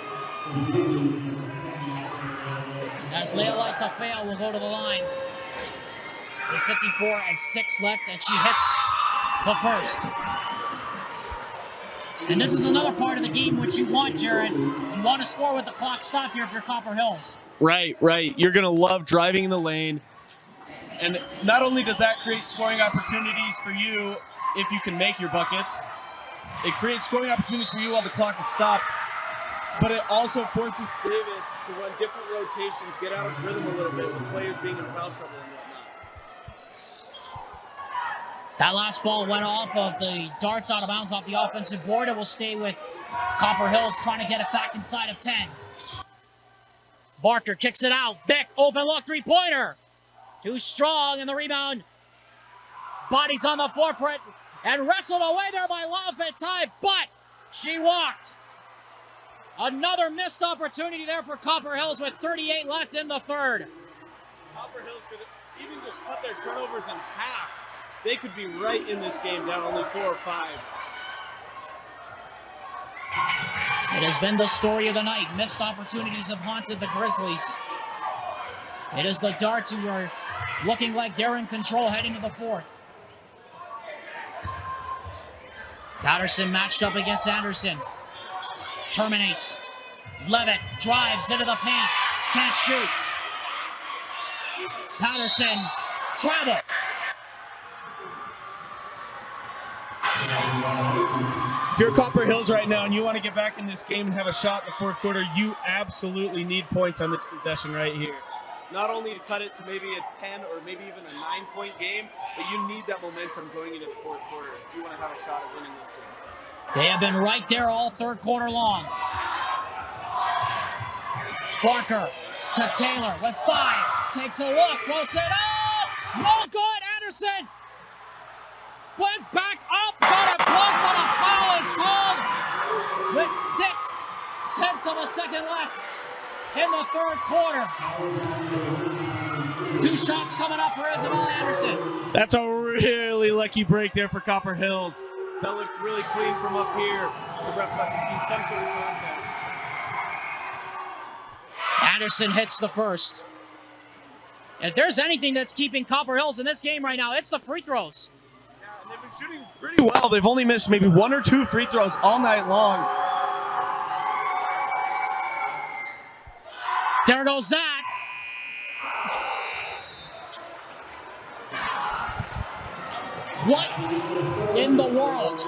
As Leila Tafea will go to the line. With 54-6 left, and she hits the first. And this is another part of the game which you want, Jared. You want to score with the clock stopped here if you're Copper Hills. Right. You're going to love driving in the lane. And not only does that create scoring opportunities for you if you can make your buckets, it creates scoring opportunities for you while the clock is stopped, but it also forces Davis to run different rotations, get out of rhythm a little bit with players being in foul trouble and whatnot. That last ball went off of the darts out of bounds off the offensive board. It will stay with Copper Hills trying to get it back inside of 10. Barker kicks it out. Beck, open look, three-pointer. Too strong in the rebound. Bodies on the forefront and wrestled away there by Love at time, but she walked. Another missed opportunity there for Copper Hills with 38 left in the third. Copper Hills could even just cut their turnovers in half. They could be right in this game, down only 4 or 5. It has been the story of the night. Missed opportunities have haunted the Grizzlies. It is the Darts who are looking like they're in control heading to the fourth. Patterson matched up against Anderson. Terminates. Levitt drives into the paint. Can't shoot. Patterson travel. If you're Copper Hills right now and you want to get back in this game and have a shot in the fourth quarter, you absolutely need points on this possession right here. Not only to cut it to maybe a 10 or maybe even a 9-point game, but you need that momentum going into the fourth quarter if you want to have a shot at winning this thing. They have been right there all third quarter long. Barker to Taylor with 5. Takes a look, floats it up. No good, Anderson. Went back up, got a block, but a foul is called with 6/10 of a second left in the third quarter. 2 shots coming up for Isabel Anderson. That's a really lucky break there for Copper Hills. That looked really clean from up here. The ref must have seen some sort of contact. Anderson hits the first. If there's anything that's keeping Copper Hills in this game right now, it's the free throws. Yeah, and they've been shooting pretty well. They've only missed maybe 1 or 2 free throws all night long. There goes that. What in the world?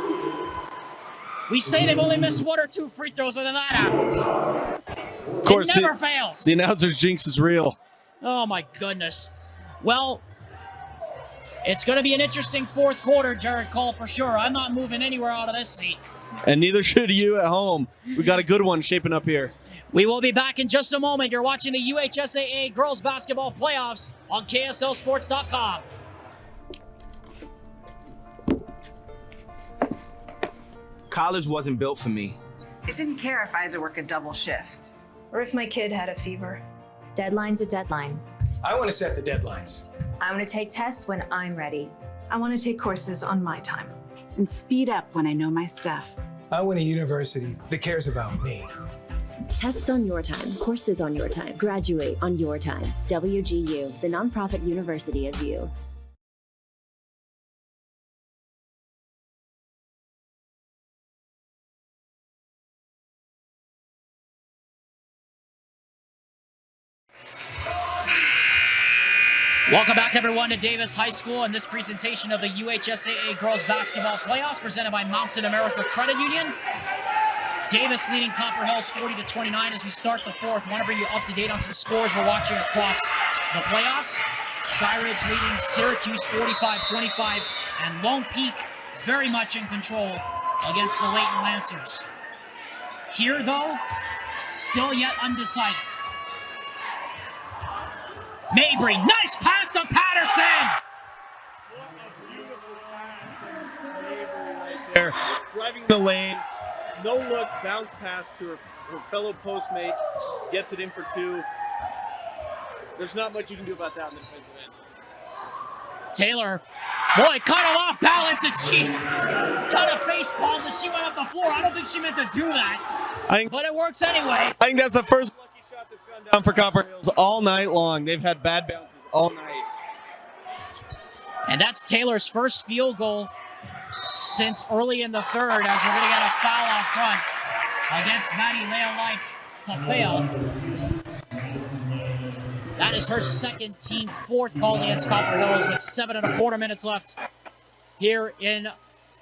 We say they've only missed 1 or 2 free throws, and then that happens. Of course, it never fails. The announcer's jinx is real. Oh, my goodness. Well, it's going to be an interesting fourth quarter, Jared Cole, for sure. I'm not moving anywhere out of this seat. And neither should you at home. We got a good one shaping up here. We will be back in just a moment. You're watching the UHSAA Girls Basketball Playoffs on KSLSports.com. College wasn't built for me. I didn't care if I had to work a double shift. Or if my kid had a fever. Deadline's a deadline. I want to set the deadlines. I want to take tests when I'm ready. I want to take courses on my time. And speed up when I know my stuff. I want a university that cares about me. Tests on your time, courses on your time, graduate on your time. WGU, the nonprofit university of you. Welcome back, everyone, to Davis High School and this presentation of the UHSAA Girls Basketball Playoffs presented by Mountain America Credit Union. Davis leading Copper Hills 40-29 as we start the fourth. I want to bring you up to date on some scores we're watching across the playoffs. Skyridge leading Syracuse 45-25, and Lone Peak very much in control against the Layton Lancers. Here, though, still yet undecided. Mabry, nice pass to Patterson! What a beautiful pass from Mabry right there. Driving the lane, no look, bounce pass to her fellow postmate, gets it in for 2. There's not much you can do about that in the defensive end. Taylor, boy, cut her off balance, and she got a face palm as she went up the floor. I don't think she meant to do that, but it works anyway. I think that's the first lucky shot that's gone down for Copper Hills all night long. They've had bad bounces all night. And that's Taylor's first field goal since early in the third, as we're going to get a foul out front against Maddie Leolite. It's a fail. That is her second team fourth called against Copper Hills with 7 1/4 minutes left here in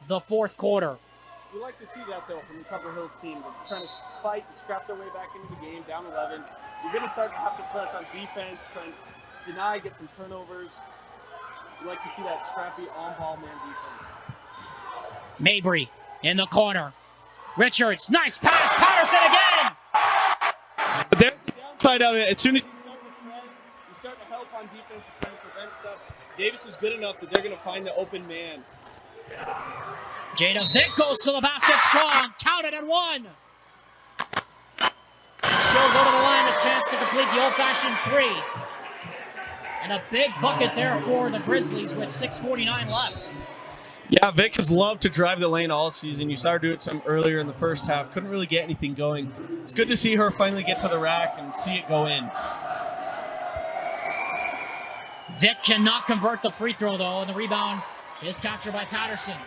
the fourth quarter. We like to see that, though, from the Copper Hills team. They're trying to fight and scrap their way back into the game, down 11. You're going to start to have to press on defense, trying to deny, get some turnovers. We like to see that scrappy on-ball man defense. Mabry in the corner. Richards, nice pass. Patterson again. But there's the downside of it. As soon as you start to press, you start to help on defense and trying to prevent stuff. Davis is good enough that they're going to find the open man. Jada Vick goes to the basket strong. Counted and one. And she'll go to the line, a chance to complete the old-fashioned 3. And a big bucket there for the Grizzlies with 6:49 left. Yeah, Vic has loved to drive the lane all season. You saw her do it some earlier in the first half. Couldn't really get anything going. It's good to see her finally get to the rack and see it go in. Vic cannot convert the free throw, though, and the rebound is captured by Patterson.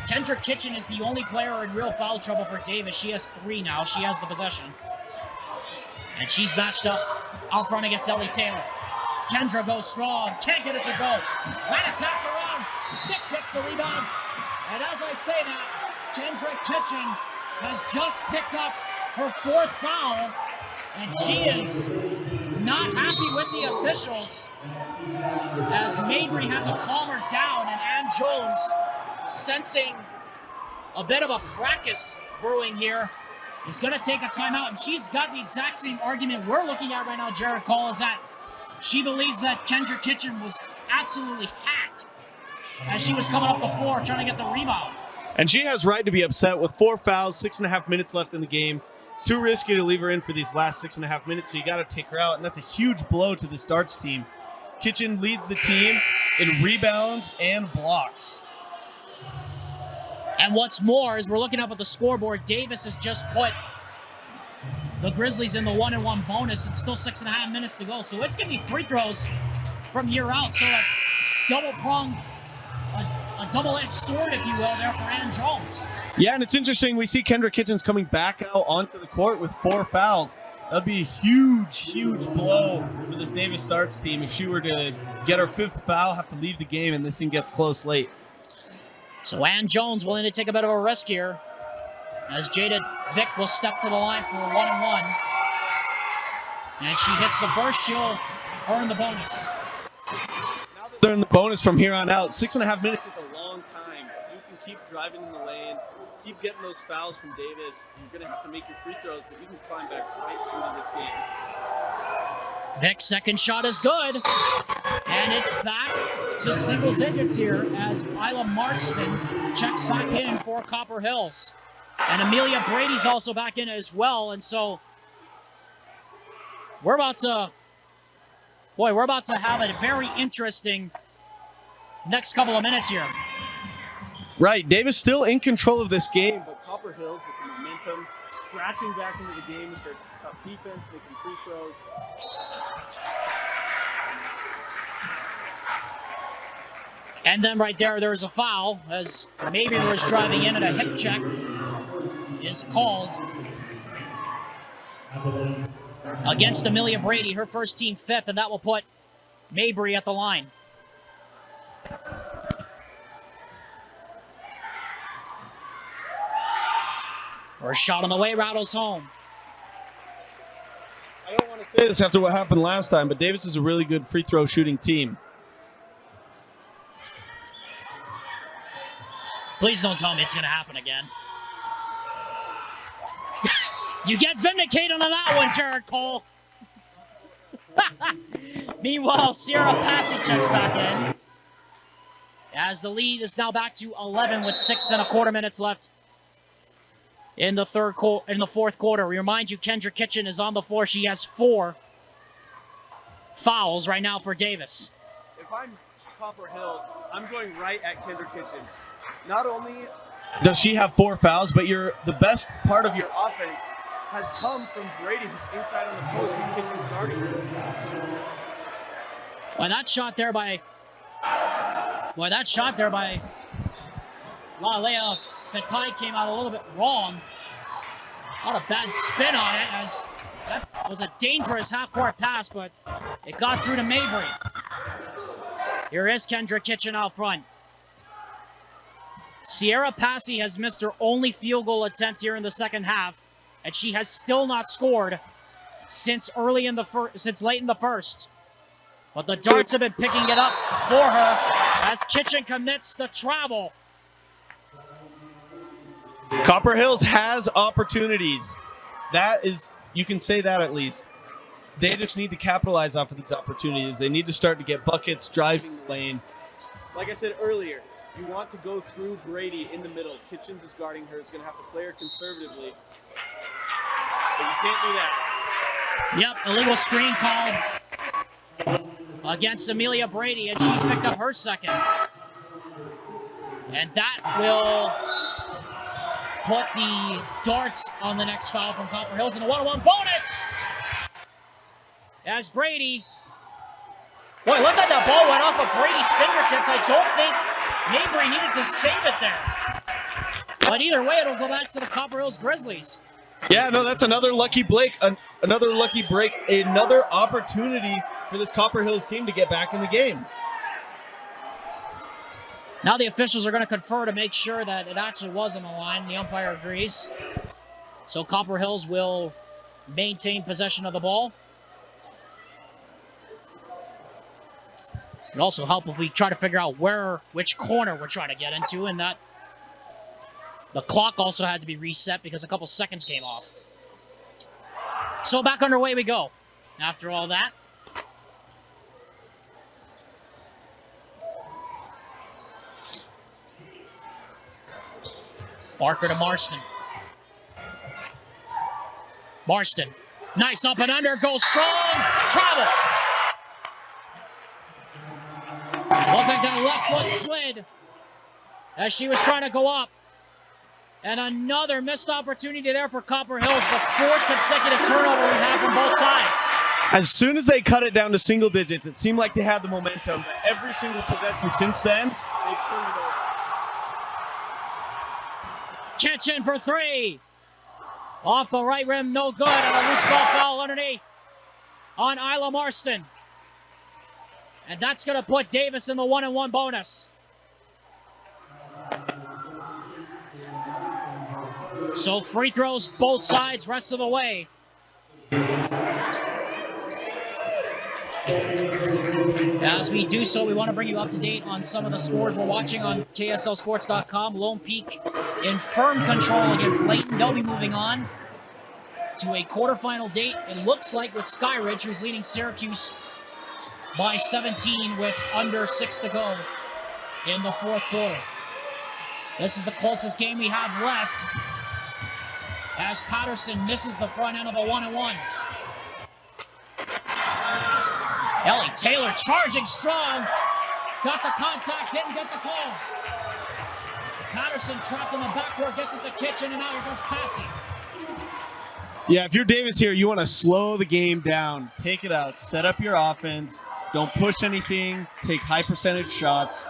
Kendra Kitchen is the only player in real foul trouble for Davis. She has 3 now. She has the possession. And she's matched up out front against Ellie Taylor. Kendra goes strong. Can't get it to go. Rat attacks around. Vic gets the rebound. And as I say that, Kendra Kitchen has just picked up her 4th foul, and she is not happy with the officials, as Mabry had to calm her down, and Ann Jones, sensing a bit of a fracas brewing here, is going to take a timeout. And she's got the exact same argument we're looking at right now, Jared Cole, is that she believes that Kendra Kitchen was absolutely hacked as she was coming up the floor trying to get the rebound. And she has right to be upset with 4 fouls, 6.5 minutes left in the game. It's too risky to leave her in for these last 6.5 minutes, so you got to take her out, and that's a huge blow to this darts team. Kitchen leads the team in rebounds and blocks. And what's more, as we're looking up at the scoreboard, Davis has just put the Grizzlies in the 1-1 bonus. It's still 6.5 minutes to go, so it's going to be free throws from here out. So a double-pronged, a double-edged sword, if you will, there for Ann Jones. Yeah, and it's interesting. We see Kendra Kitchens coming back out onto the court with 4 fouls. That'd be a huge, huge blow for this Davis Darts team if she were to get her 5th foul, have to leave the game, and this thing gets close late. So Ann Jones willing to take a bit of a risk here, as Jada Vick will step to the line for a 1-1. And she hits the first, she'll earn the bonus. Now that they're in the bonus from here on out, 6.5 minutes is a long time. You can keep driving in the lane, keep getting those fouls from Davis. You're going to have to make your free throws, but you can climb back right into this game. Vick's second shot is good. And it's back to single digits here as Isla Marston checks back in for Copper Hills. And Amelia Brady's also back in as well. And so we're about to have a very interesting next couple of minutes here. Right, Davis still in control of this game, but Copper Hills with the momentum, scratching back into the game with their tough defense, making free throws. And then right there's a foul as Mabry was driving in, and a hip check is called against Amelia Brady, her first team 5th, and that will put Mabry at the line. First shot on the way, rattles home. I don't want to say this after what happened last time, but Davis is a really good free throw shooting team. Please don't tell me it's going to happen again. You get vindicated on that one, Jared Cole. Meanwhile, Sierra Passy checks back in, as the lead is now back to 11 with 6.25 minutes left in the fourth quarter. We remind you, Kendra Kitchen is on the floor. She has 4 fouls right now for Davis. If I'm Copper Hills, I'm going right at Kendra Kitchens. Not only does she have 4 fouls, but the best part of your offense has come from Brady, who's inside on the post, and Kitchens guarding her. That shot there by Lalea Fatai came out a little bit wrong. Not a bad spin on it, as that was a dangerous half-court pass, but it got through to Mabry. Here is Kendra Kitchen out front. Sierra Passy has missed her only field goal attempt here in the second half, and she has still not scored since late in the first. But the Darts have been picking it up for her as Kitchen commits the travel. Copper Hills has opportunities. You can say that at least. They just need to capitalize off of these opportunities. They need to start to get buckets, driving the lane. Like I said earlier, you want to go through Brady in the middle. Kitchens is guarding her. Is going to have to play her conservatively. But you can't do that. Yep, illegal screen called against Amelia Brady, and she's picked up her second. And that will put the Darts on the next foul from Copper Hills in the 1-1 bonus. As Brady, boy, look at that ball went off of Brady's fingertips. I don't think Mabry needed to save it there. But either way, it'll go back to the Copper Hills Grizzlies. Yeah, no, that's another lucky break. Another lucky break. Another opportunity for this Copper Hills team to get back in the game. Now the officials are going to confer to make sure that it actually was on the line. The umpire agrees. So Copper Hills will maintain possession of the ball. It'd also help if we try to figure out which corner we're trying to get into, and that the clock also had to be reset because a couple seconds came off. So back underway we go. After all that. Barker to Marston. Marston. Nice up and under. Goes strong. Travel. Looked like that left foot slid as she was trying to go up. And another missed opportunity there for Copper Hills. The fourth consecutive turnover we've had from both sides. As soon as they cut it down to single digits, it seemed like they had the momentum. But every single possession since then, they've turned it over. Kitchen for three. Off the right rim, no good. And a loose ball foul underneath on Isla Marston. And that's going to put Davis in the 1-and-1 bonus. So free throws both sides, rest of the way. As we do so, we want to bring you up to date on some of the scores we're watching on KSLSports.com. Lone Peak in firm control against Layton. They'll be moving on to a quarterfinal date. It looks like with Skyridge, who's leading Syracuse by 17 with under 6 to go in the fourth quarter. This is the closest game we have left as Patterson misses the front end of the 1-and-1. Ellie Taylor charging strong. Got the contact, didn't get the call. Patterson trapped in the backcourt, gets it to Kitchen, and now here goes passing. Yeah, if you're Davis here, you want to slow the game down. Take it out. Set up your offense. Don't push anything. Take high percentage shots.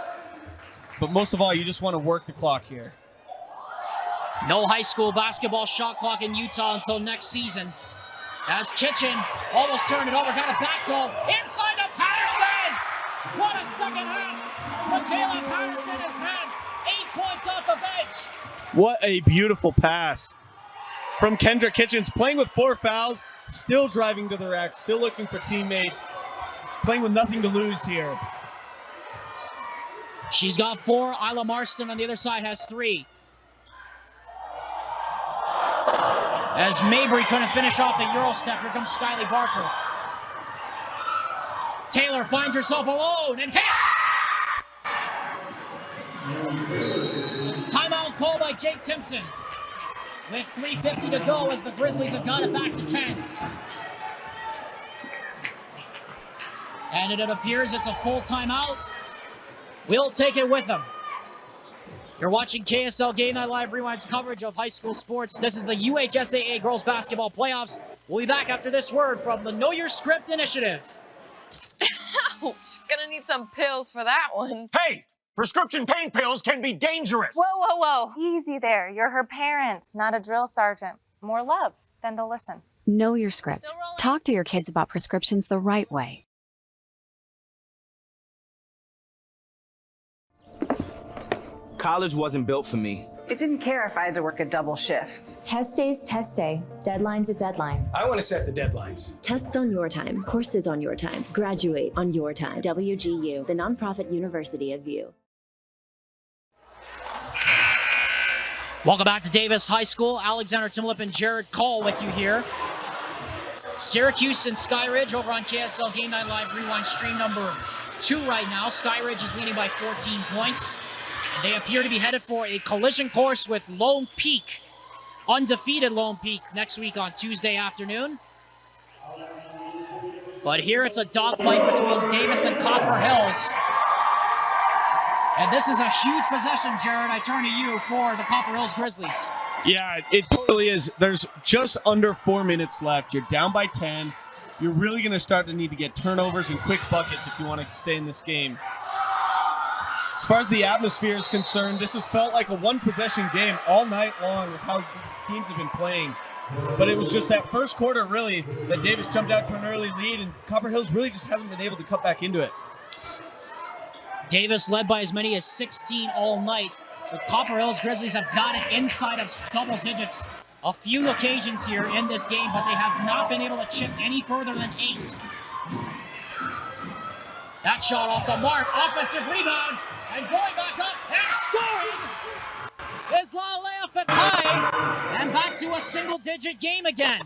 But most of all, you just want to work the clock here. No high school basketball shot clock in Utah until next season. As Kitchen almost turned it over, got a back goal. Inside to Patterson! What a second half! Makayla Patterson has had 8 points off the bench. What a beautiful pass from Kendra Kitchens, playing with 4 fouls, still driving to the rack, still looking for teammates, playing with nothing to lose here. She's got 4. Isla Marston on the other side has 3. As Mabry couldn't finish off the Euro step, here comes Kylie Barker. Taylor finds herself alone and hits! Timeout called by Jake Timpson. With 3:50 to go as the Grizzlies have got it back to 10. And it appears it's a full timeout. We'll take it with them. You're watching KSL Game Night Live Rewind's coverage of high school sports. This is the UHSAA Girls Basketball Playoffs. We'll be back after this word from the Know Your Script Initiative. Ouch! Gonna need some pills for that one. Hey! Prescription pain pills can be dangerous! Whoa, whoa, whoa. Easy there. You're her parent, not a drill sergeant. More love, then they'll listen. Know your script. Talk to your kids about prescriptions the right way. College wasn't built for me. It didn't care if I had to work a double shift. Test day's test day. Deadline's a deadline. I want to set the deadlines. Tests on your time. Courses on your time. Graduate on your time. WGU, the nonprofit university of you. Welcome back to Davis High School. Alexander Timlip and Jared Call with you here. Syracuse and Skyridge over on KSL Game Night Live Rewind stream number 2 right now. Skyridge is leading by 14 points. They appear to be headed for a collision course with Lone Peak, undefeated Lone Peak, next week on Tuesday afternoon. But here it's a dogfight between Davis and Copper Hills. And this is a huge possession, Jared. I turn to you for the Copper Hills Grizzlies. Yeah, it totally is. There's just under 4 minutes left. You're down by 10. You're really going to start to need to get turnovers and quick buckets if you want to stay in this game. As far as the atmosphere is concerned, this has felt like a one-possession game all night long with how these teams have been playing. But it was just that first quarter, really, that Davis jumped out to an early lead, and Copper Hills really just hasn't been able to cut back into it. Davis led by as many as 16 all night. The Copper Hills Grizzlies have got it inside of double digits a few occasions here in this game, but they have not been able to chip any further than 8. That shot off the mark, offensive rebound, and going back up and scoring is Kylee Patterson, and back to a single-digit game again.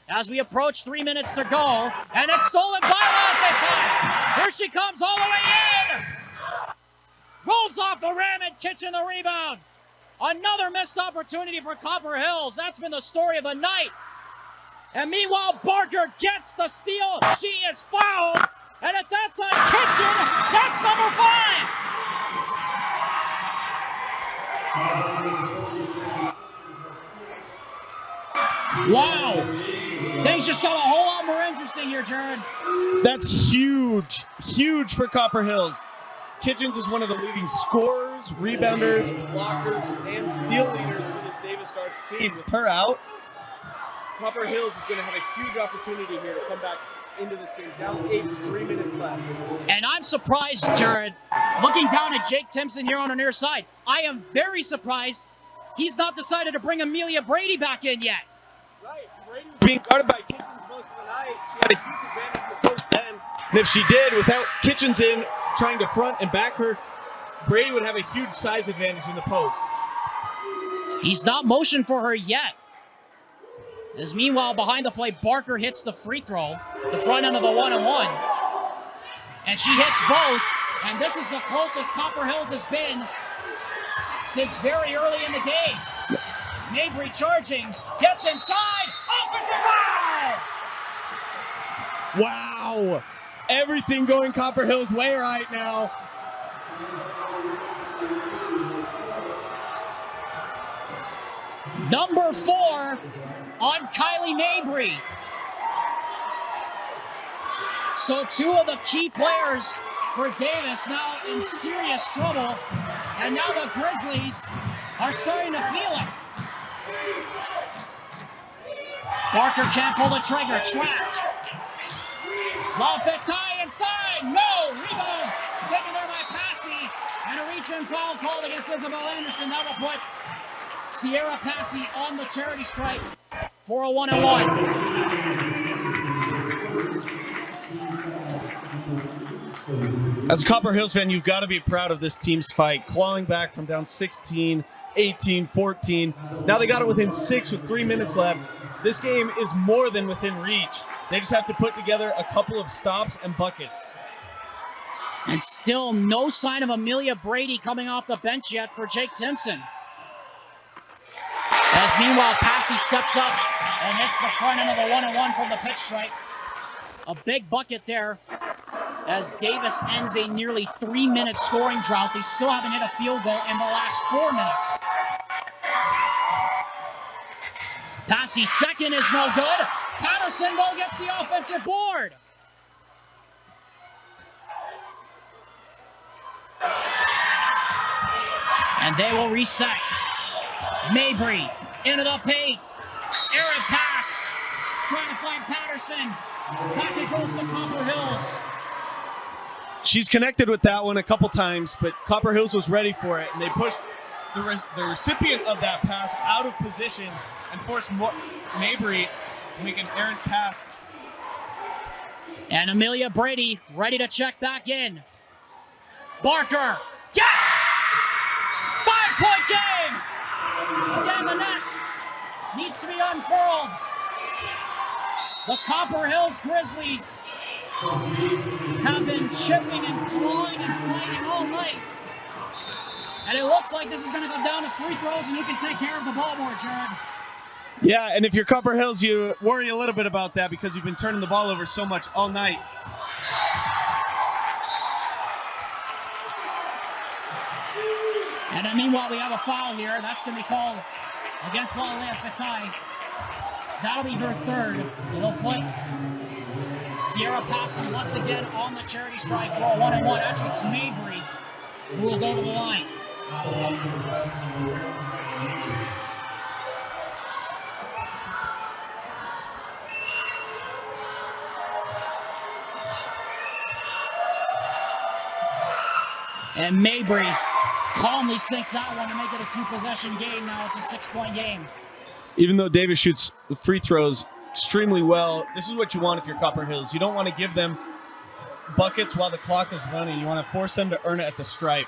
As we approach 3 minutes to go, and it's stolen by Patterson. Here she comes all the way in. Rolls off the rim and Kitchen the rebound. Another missed opportunity for Copper Hills. That's been the story of the night. And meanwhile, Barker gets the steal. She is fouled. And at that time, Kitchen, that's number 5. Wow. Things just got a whole lot more interesting here, Jared. That's huge. Huge for Copper Hills. Kitchens is one of the leading scorers, rebounders, blockers, and steal leaders for this Davis Starks team. With her out, Copper Hills is going to have a huge opportunity here to come back into this game. Down 8 with 3 minutes left. And I'm surprised, Jared, looking down at Jake Timpson here on the near side. I am very surprised he's not decided to bring Amelia Brady back in yet. Right, Brady was being guarded by Kitchens most of the night. She had a huge advantage in the post then. And if she did, without Kitchens in, trying to front and back her, Brady would have a huge size advantage in the post. He's not motioned for her yet. As meanwhile, behind the play, Barker hits the free throw, the front end of the 1-on-1. And she hits both, and this is the closest Copper Hills has been since very early in the game. Mabry charging, gets inside, offensive foul! Wow! Everything going Copper Hills' way right now. Number 4 on Kylie Mabry. So 2 of the key players for Davis now in serious trouble. And now the Grizzlies are starting to feel it. Barker can't pull the trigger, trapped. Patterson inside, no, rebound, taken there by Passy, and a reach-in foul called against Isabel Anderson. That will put Sierra Passy on the charity strike for a 1-on-1. As a Copper Hills fan, you've got to be proud of this team's fight, clawing back from down 16, 18, 14. Now they got it within 6 with 3 minutes left. This game is more than within reach. They just have to put together a couple of stops and buckets. And still no sign of Amelia Brady coming off the bench yet for Jake Timpson. As meanwhile, Passy steps up and hits the front end of the 1-on-1 from the pitch strike. A big bucket there as Davis ends a nearly 3-minute scoring drought. They still haven't hit a field goal in the last 4 minutes. Passy second is no good. Patterson, though, gets the offensive board. And they will reset. Mabry into the paint. Errant pass. Trying to find Patterson. Back it goes to Copper Hills. She's connected with that one a couple times, but Copper Hills was ready for it, and they pushed the recipient of that pass out of position and forced Mabry to make an errant pass. And Amelia Brady ready to check back in. Barker, yes! 5-point game! Again, the net needs to be unfurled. The Copper Hills Grizzlies have been chipping and clawing and fighting all night. And it looks like this is going to come down to free throws, and you can take care of the ball more, Jared. Yeah, and if you're Copper Hills, you worry a little bit about that because you've been turning the ball over so much all night. And then meanwhile, we have a foul here. That's going to be called against Kylee Patterson. That'll be her third. It'll put Sierra Passy once again on the charity strike for a 1-on-1. Actually, it's Mabry who will go to the line. And Mabry calmly sinks that one to make it a 2-possession game. Now it's a 6-point game. Even though Davis shoots the free throws extremely well, this is what you want if you're Copper Hills. You don't want to give them buckets while the clock is running. You want to force them to earn it at the stripe.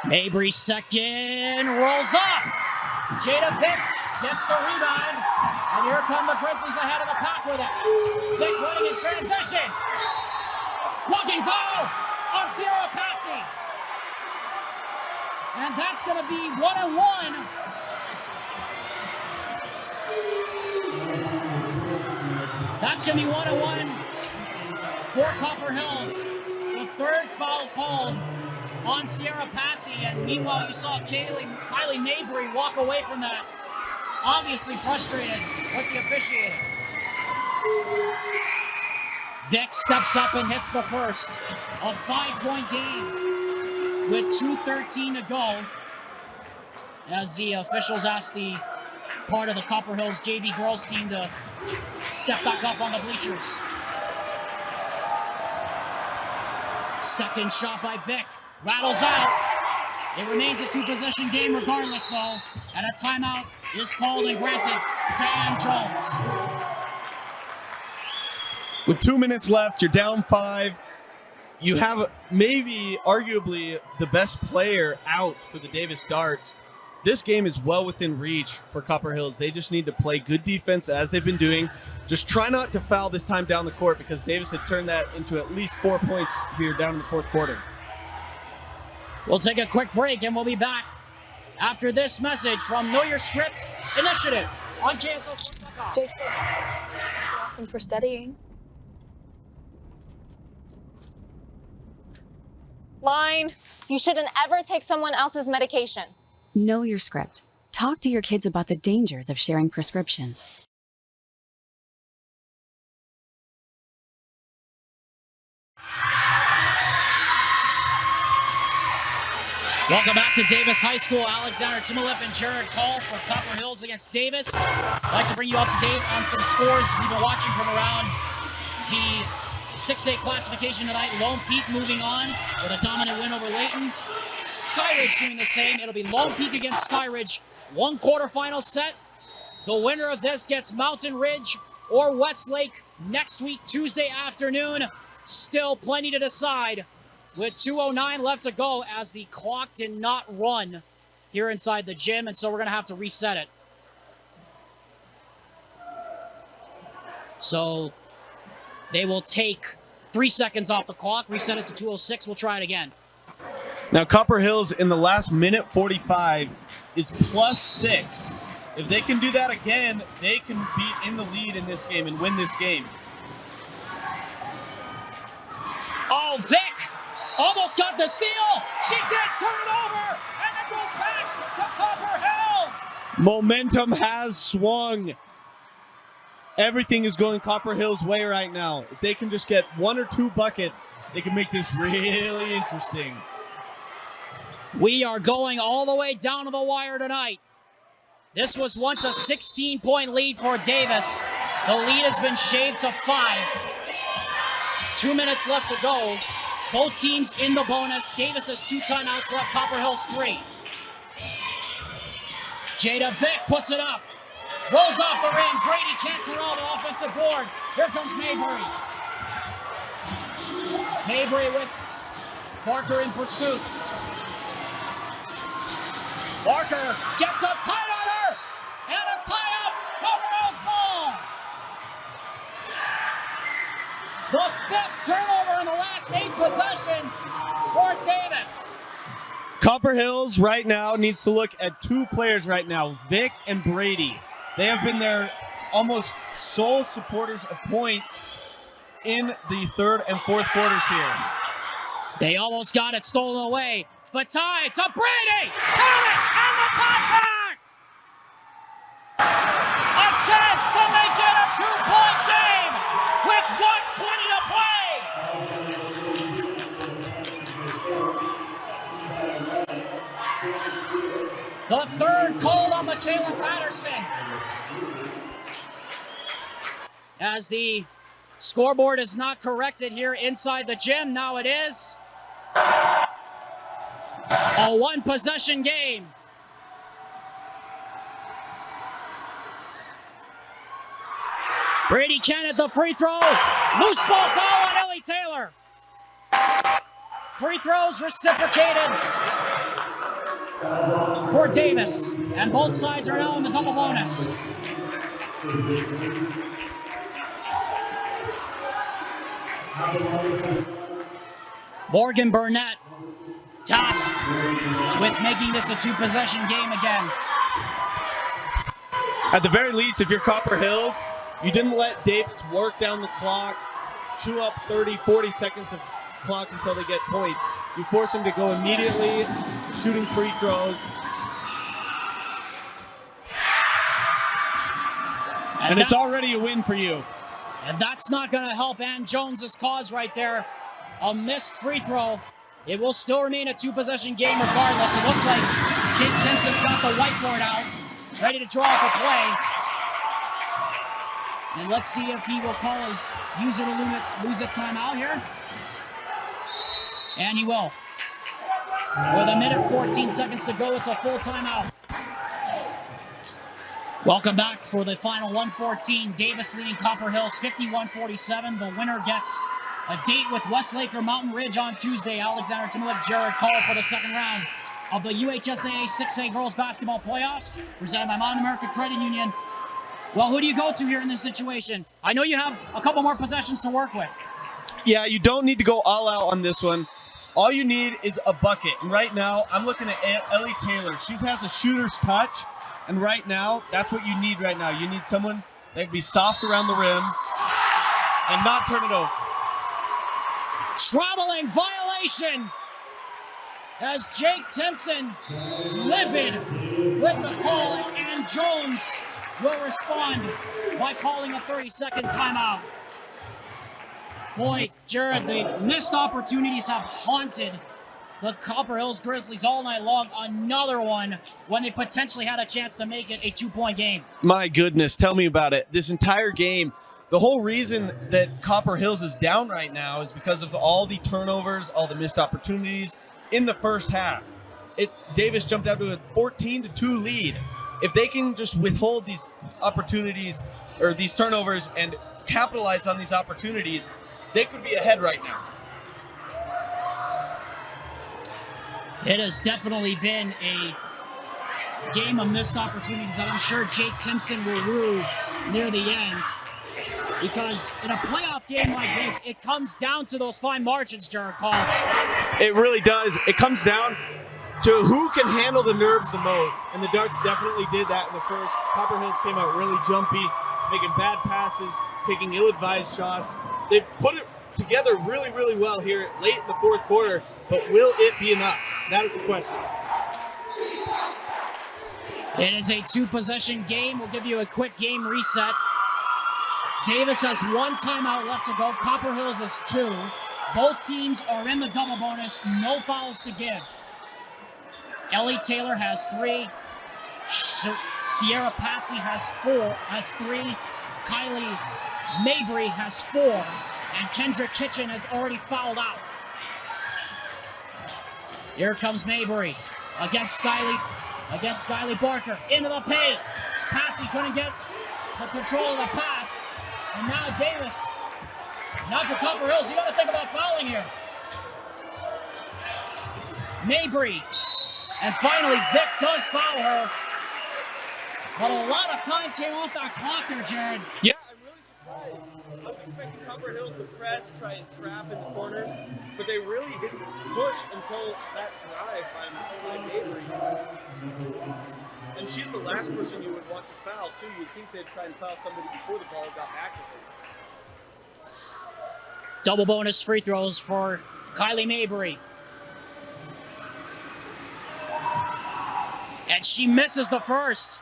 Mabry second, rolls off. Jada Vick gets the rebound. And here come the Grizzlies ahead of the pack with it. Vick running in transition. Blocking foul on Sierra Passy. And that's going to be 1-1. That's going to be 1-1 for Copper Hills. The third foul called on Sierra Passy, and meanwhile you saw Kylie Mabry walk away from that, obviously frustrated with the officiating. Vick steps up and hits the first. A 5-point game with 2:13 to go as the officials ask the part of the Copper Hills JV girls team to step back up on the bleachers. Second shot by Vick. Rattles out. It remains a 2-possession game regardless, though. And a timeout is called and granted to Ann Jones. With 2 minutes left, you're down 5. You have maybe, arguably, the best player out for the Davis Darts. This game is well within reach for Copper Hills. They just need to play good defense as they've been doing. Just try not to foul this time down the court because Davis had turned that into at least 4 points here down in the fourth quarter. We'll take a quick break and we'll be back after this message from Know Your Script Initiative on KSLSports.com. Jake said you're awesome for studying. Line. You shouldn't ever take someone else's medication. Know your script. Talk to your kids about the dangers of sharing prescriptions. Welcome back to Davis High School. Alexander Timolip and Jared Call for Copper Hills against Davis. I'd like to bring you up to date on some scores we've been watching from around the 6A classification tonight. Lone Peak moving on with a dominant win over Layton. Skyridge doing the same. It'll be Lone Peak against Skyridge. 1 quarterfinal set. The winner of this gets Mountain Ridge or Westlake next week, Tuesday afternoon. Still plenty to decide with 2:09 left to go as the clock did not run here inside the gym, and so we're going to have to reset it. So they will take 3 seconds off the clock, reset it to 2:06. We'll try it again. Now, Copper Hills in the last minute 45 is +6. If they can do that again, they can be in the lead in this game and win this game. Oh, Vick almost got the steal. She did turn it over, and it goes back to Copper Hills. Momentum has swung. Everything is going Copper Hills' way right now. If they can just get 1 or 2 buckets, they can make this really interesting. We are going all the way down to the wire tonight. This was once a 16-point lead for Davis. The lead has been shaved to 5. 2 minutes left to go. Both teams in the bonus. Davis has 2 timeouts left. Copper Hills 3. Jada Vick puts it up. Rolls off the rim. Brady can't corral the offensive board. Here comes Mabry. Mabry with Barker in pursuit. Barker gets up tight on her. And a tie-up. Copper Hills ball. The 5th turnover in the last 8 possessions for Davis. Copper Hills right now needs to look at 2 players right now, Vick and Brady. They have been their almost sole supporters of points in the 3rd and 4th quarters here. They almost got it stolen away. Fatai to Brady! Count it! And the contact! A chance to make it a 2-point game with 1:20 to play. The 3rd called on Makayla Patterson. As the scoreboard is not corrected here inside the gym, now it is. A one-possession game. Brady Kennett, the free throw. Loose ball foul on Ellie Taylor. Free throws reciprocated for Davis. And both sides are now in the double bonus. Morgan Burnett tasked with making this a two-possession game again. At the very least, if you're Copper Hills, you didn't let Davis work down the clock, chew up 30, 40 seconds of clock until they get points. You force them to go immediately, shooting free throws. And it's already a win for you. And that's not going to help Ann Jones's cause right there. A missed free throw. It will still remain a two-possession game regardless. It looks like Jake Timpson's got the whiteboard out, ready to draw up a play. And let's see if he will call his use it or lose it timeout here. And he will. With a minute 14 seconds to go, it's a full timeout. Welcome back for the final 114. Davis leading Copper Hills 51-47. The winner gets a date with Westlake or Mountain Ridge on Tuesday. Alexander Timberlake, Jared called for the second round of the UHSAA 6A Girls Basketball Playoffs, presented by Mountain America Credit Union. Well, who do you go to here in this situation? I know you have a couple more possessions to work with. Yeah, you don't need to go all out on this one. All you need is a bucket. And right now, I'm looking at Ellie Taylor. She has a shooter's touch. And right now, that's what you need right now. You need someone that can be soft around the rim and not turn it over. Traveling violation as Jake Timpson livid with the call, and Jones will respond by calling a 30-second timeout. Boy, Jared, the missed opportunities have haunted the Copper Hills Grizzlies all night long. Another one when they potentially had a chance to make it a two-point game. My goodness, tell me about it. This entire game, the whole reason that Copper Hills is down right now is because of all the turnovers, all the missed opportunities in the first half. Davis jumped out to a 14-2 lead. If they can just withhold these opportunities or these turnovers and capitalize on these opportunities, they could be ahead right now. It has definitely been a game of missed opportunities that I'm sure Jake Timpson will rue near the end. Because in a playoff game like this, it comes down to those fine margins, Jared Call. It really does. It comes down to who can handle the nerves the most. And the Ducks definitely did that in the first. Copper Hills came out really jumpy, making bad passes, taking ill-advised shots. They've put it together really, really well here late in the fourth quarter, but will it be enough? That is the question. It is a two-possession game. We'll give you a quick game reset. Davis has one timeout left to go. Copper Hills has two. Both teams are in the double bonus. No fouls to give. Ellie Taylor has three. Sierra Passy has three. Kylie Mabry has four. And Kendra Kitchen has already fouled out. Here comes Mabry against Kylie Barker. Into the paint. Passy couldn't get the control of the pass. And now Davis. Now for Copper Hills. You got to think about fouling here. Mabry. And finally, Vic does foul her. But a lot of time came off that clock there, Jared. Yeah, I'm really surprised. I was expecting Copper Hills to press, try and trap in the corners, but they really didn't push until that drive by Mabry. And she's the last person you would want to foul, too. You'd think they'd try and foul somebody before the ball got back to her. Double bonus free throws for Kylie Mabry. And she misses the first.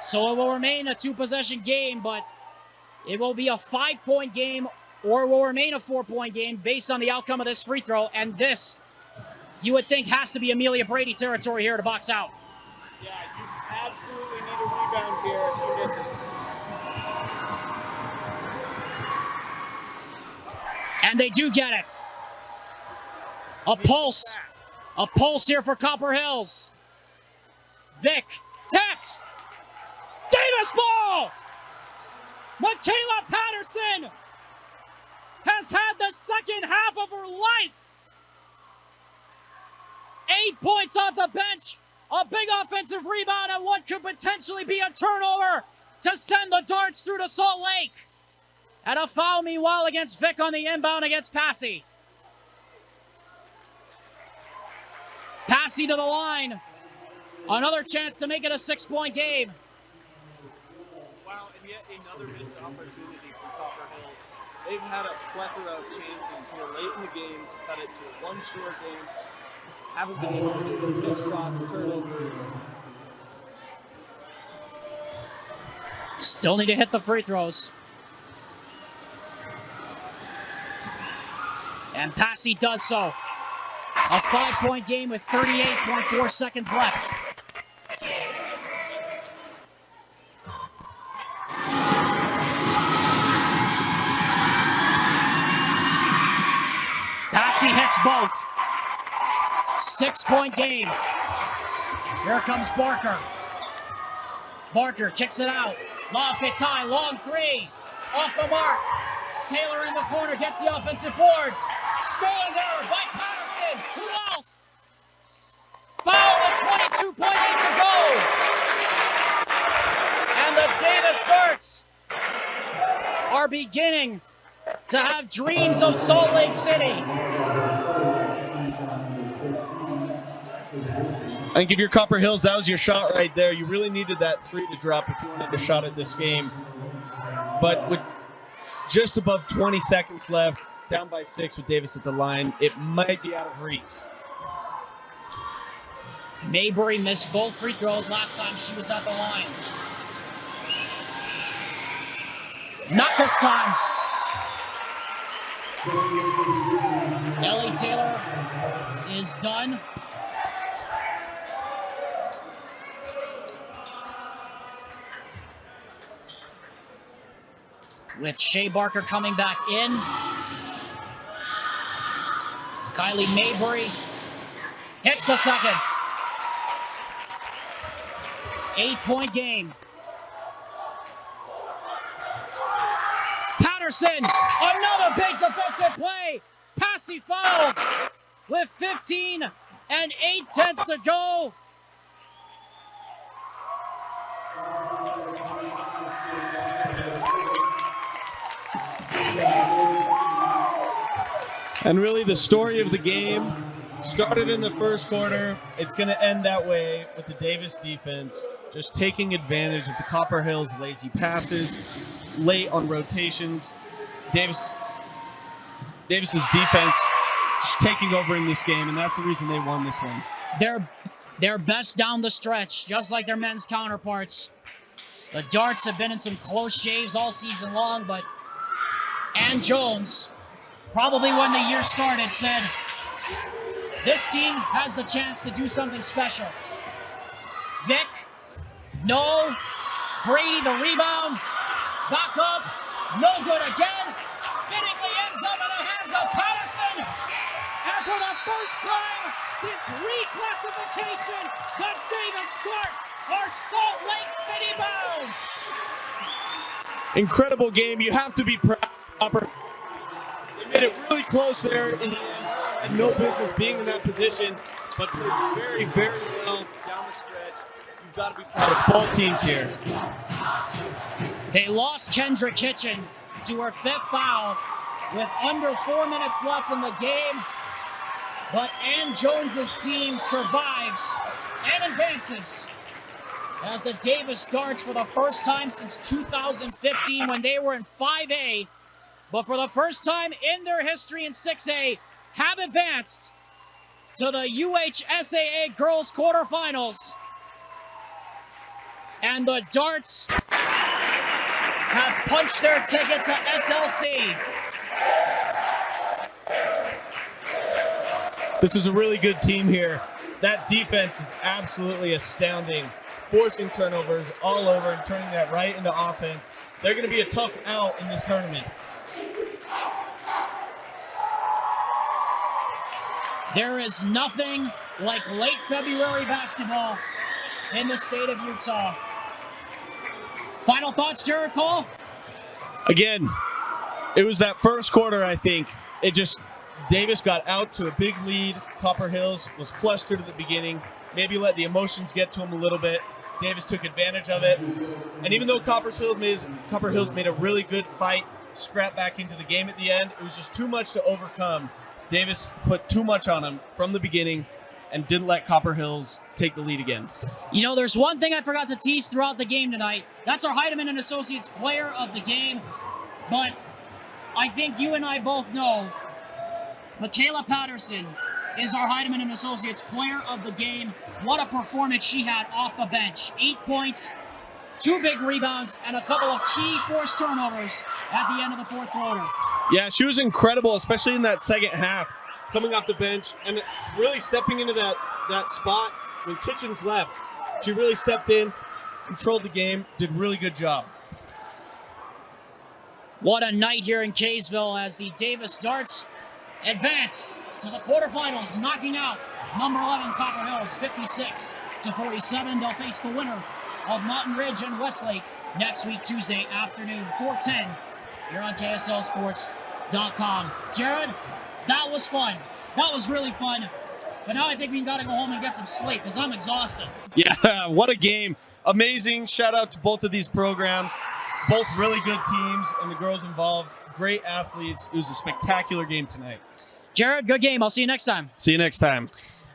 So it will remain a two-possession game, but it will be a 5-point game or it will remain a 4-point game based on the outcome of this free throw. And this, you would think, has to be Amelia Brady territory here to box out. Yeah, you absolutely need a rebound here if she misses. And they do get it. A pulse here for Copper Hills. Vic, tapped. Davis ball! Makayla Patterson has had the second half of her life. 8 points off the bench. A big offensive rebound and what could potentially be a turnover to send the Darts through to Salt Lake. And a foul meanwhile against Vic on the inbound against Passy. Passy to the line. Another chance to make it a 6-point game. Wow, and yet another missed opportunity for Copper Hills. They've had a plethora of chances here late in the game to cut it to a one-score game. Haven't been able to do it. Missed shots, turnovers. Still need to hit the free throws. And Passy does so. A 5-point game with 38.4 seconds left. Passy hits both. 6-point game. Here comes Barker. Barker kicks it out. Lafayette high, long three. Off the mark. Taylor in the corner gets the offensive board. Stolen there by Patterson. Who else? Foul with 22.8 to go. And the Davis Darts are beginning to have dreams of Salt Lake City. I think if you're Copper Hills, that was your shot right there. You really needed that three to drop if you wanted a shot at this game. But with just above 20 seconds left, down by 6 with Davis at the line, it might be out of reach. Mabry missed both free throws last time she was at the line. Not this time. Ellie Taylor is done. With Shea Barker coming back in. Kylie Mabry hits the second. 8-point game. Patterson, another big defensive play. Passy fouled with 15 and 8/10 to go. And really the story of the game started in the first quarter. It's going to end that way with the Davis defense just taking advantage of the Copper Hills lazy passes, late on rotations. Davis's defense just taking over in this game, and that's the reason they won this one. They're best down the stretch, just like their men's counterparts. The Darts have been in some close shaves all season long, but Ann Jones, probably when the year started, said, this team has the chance to do something special. Vic, no. Brady, the rebound. Back up. No good again. Fittingly ends up in the hands of Patterson. And for the first time since reclassification, the Davis Darts are Salt Lake City bound. Incredible game. You have to be proud, Copper. They made it really close there in the end. Had no business being in that position, but played very, very well down the stretch. You've got to be proud of both teams here. They lost Kendra Kitchen to her 5th foul with under 4 minutes left in the game, but Ann Jones's team survives and advances as the Davis Darts, for the first time since 2015 when they were in 5A, but for the first time in their history in 6A, have advanced to the UHSAA Girls Quarterfinals. And the Darts have punched their ticket to SLC. This is a really good team here. That defense is absolutely astounding. Forcing turnovers all over and turning that right into offense. They're going to be a tough out in this tournament. There is nothing like late February basketball in the state of Utah. Final thoughts, Jared Cole? Again, it was that first quarter, I think. Davis got out to a big lead. Copper Hills was flustered at the beginning. Maybe let the emotions get to him a little bit. Davis took advantage of it. And even though Copper Hills made a really good fight, scrap back into the game at the end, it was just too much to overcome. Davis put too much on him from the beginning and didn't let Copper Hills take the lead again. You know, there's one thing I forgot to tease throughout the game tonight. That's our Heidemann and Associates player of the game. But I think you and I both know Makayla Patterson is our Heidemann and Associates player of the game. What a performance she had off the bench. 8 points, 2 big rebounds, and a couple of key forced turnovers at the end of the fourth quarter. Yeah, she was incredible, especially in that second half, coming off the bench and really stepping into that spot when Kitchens left. She really stepped in, controlled the game, did a really good job. What a night here in Kaysville as the Davis Darts advance to the quarterfinals, knocking out number 11 Copper Hills 56-47. They'll face the winner of Mountain Ridge and Westlake next week, Tuesday afternoon, 4:10, here on KSLSports.com. Jared, that was fun. That was really fun. But now I think we gotta go home and get some sleep because I'm exhausted. Yeah, what a game. Amazing. Shout out to both of these programs. Both really good teams and the girls involved. Great athletes. It was a spectacular game tonight. Jared, good game. I'll see you next time. See you next time.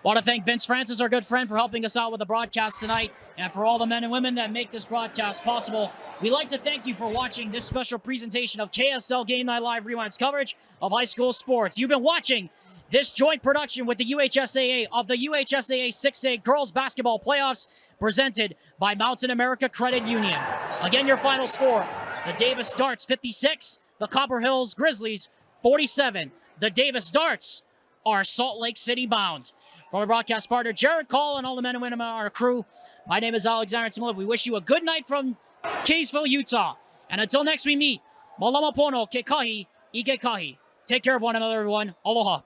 Want to thank Vince Francis, our good friend, for helping us out with the broadcast tonight, and for all the men and women that make this broadcast possible. We'd like to thank you for watching this special presentation of KSL Game Night Live Rewind's coverage of high school sports. You've been watching this joint production with the UHSAA of the UHSAA 6A Girls Basketball Playoffs, presented by Mountain America Credit Union. Again, your final score: the Davis Darts 56, the Copper Hills Grizzlies 47. The Davis Darts are Salt Lake City bound. From our broadcast partner, Jared Call, and all the men and women of our crew, my name is Alexander Timilip. We wish you a good night from Kaysville, Utah. And until next we meet, Malama Pono, Ke Kahi, Ike Kahi. Take care of one another, everyone. Aloha.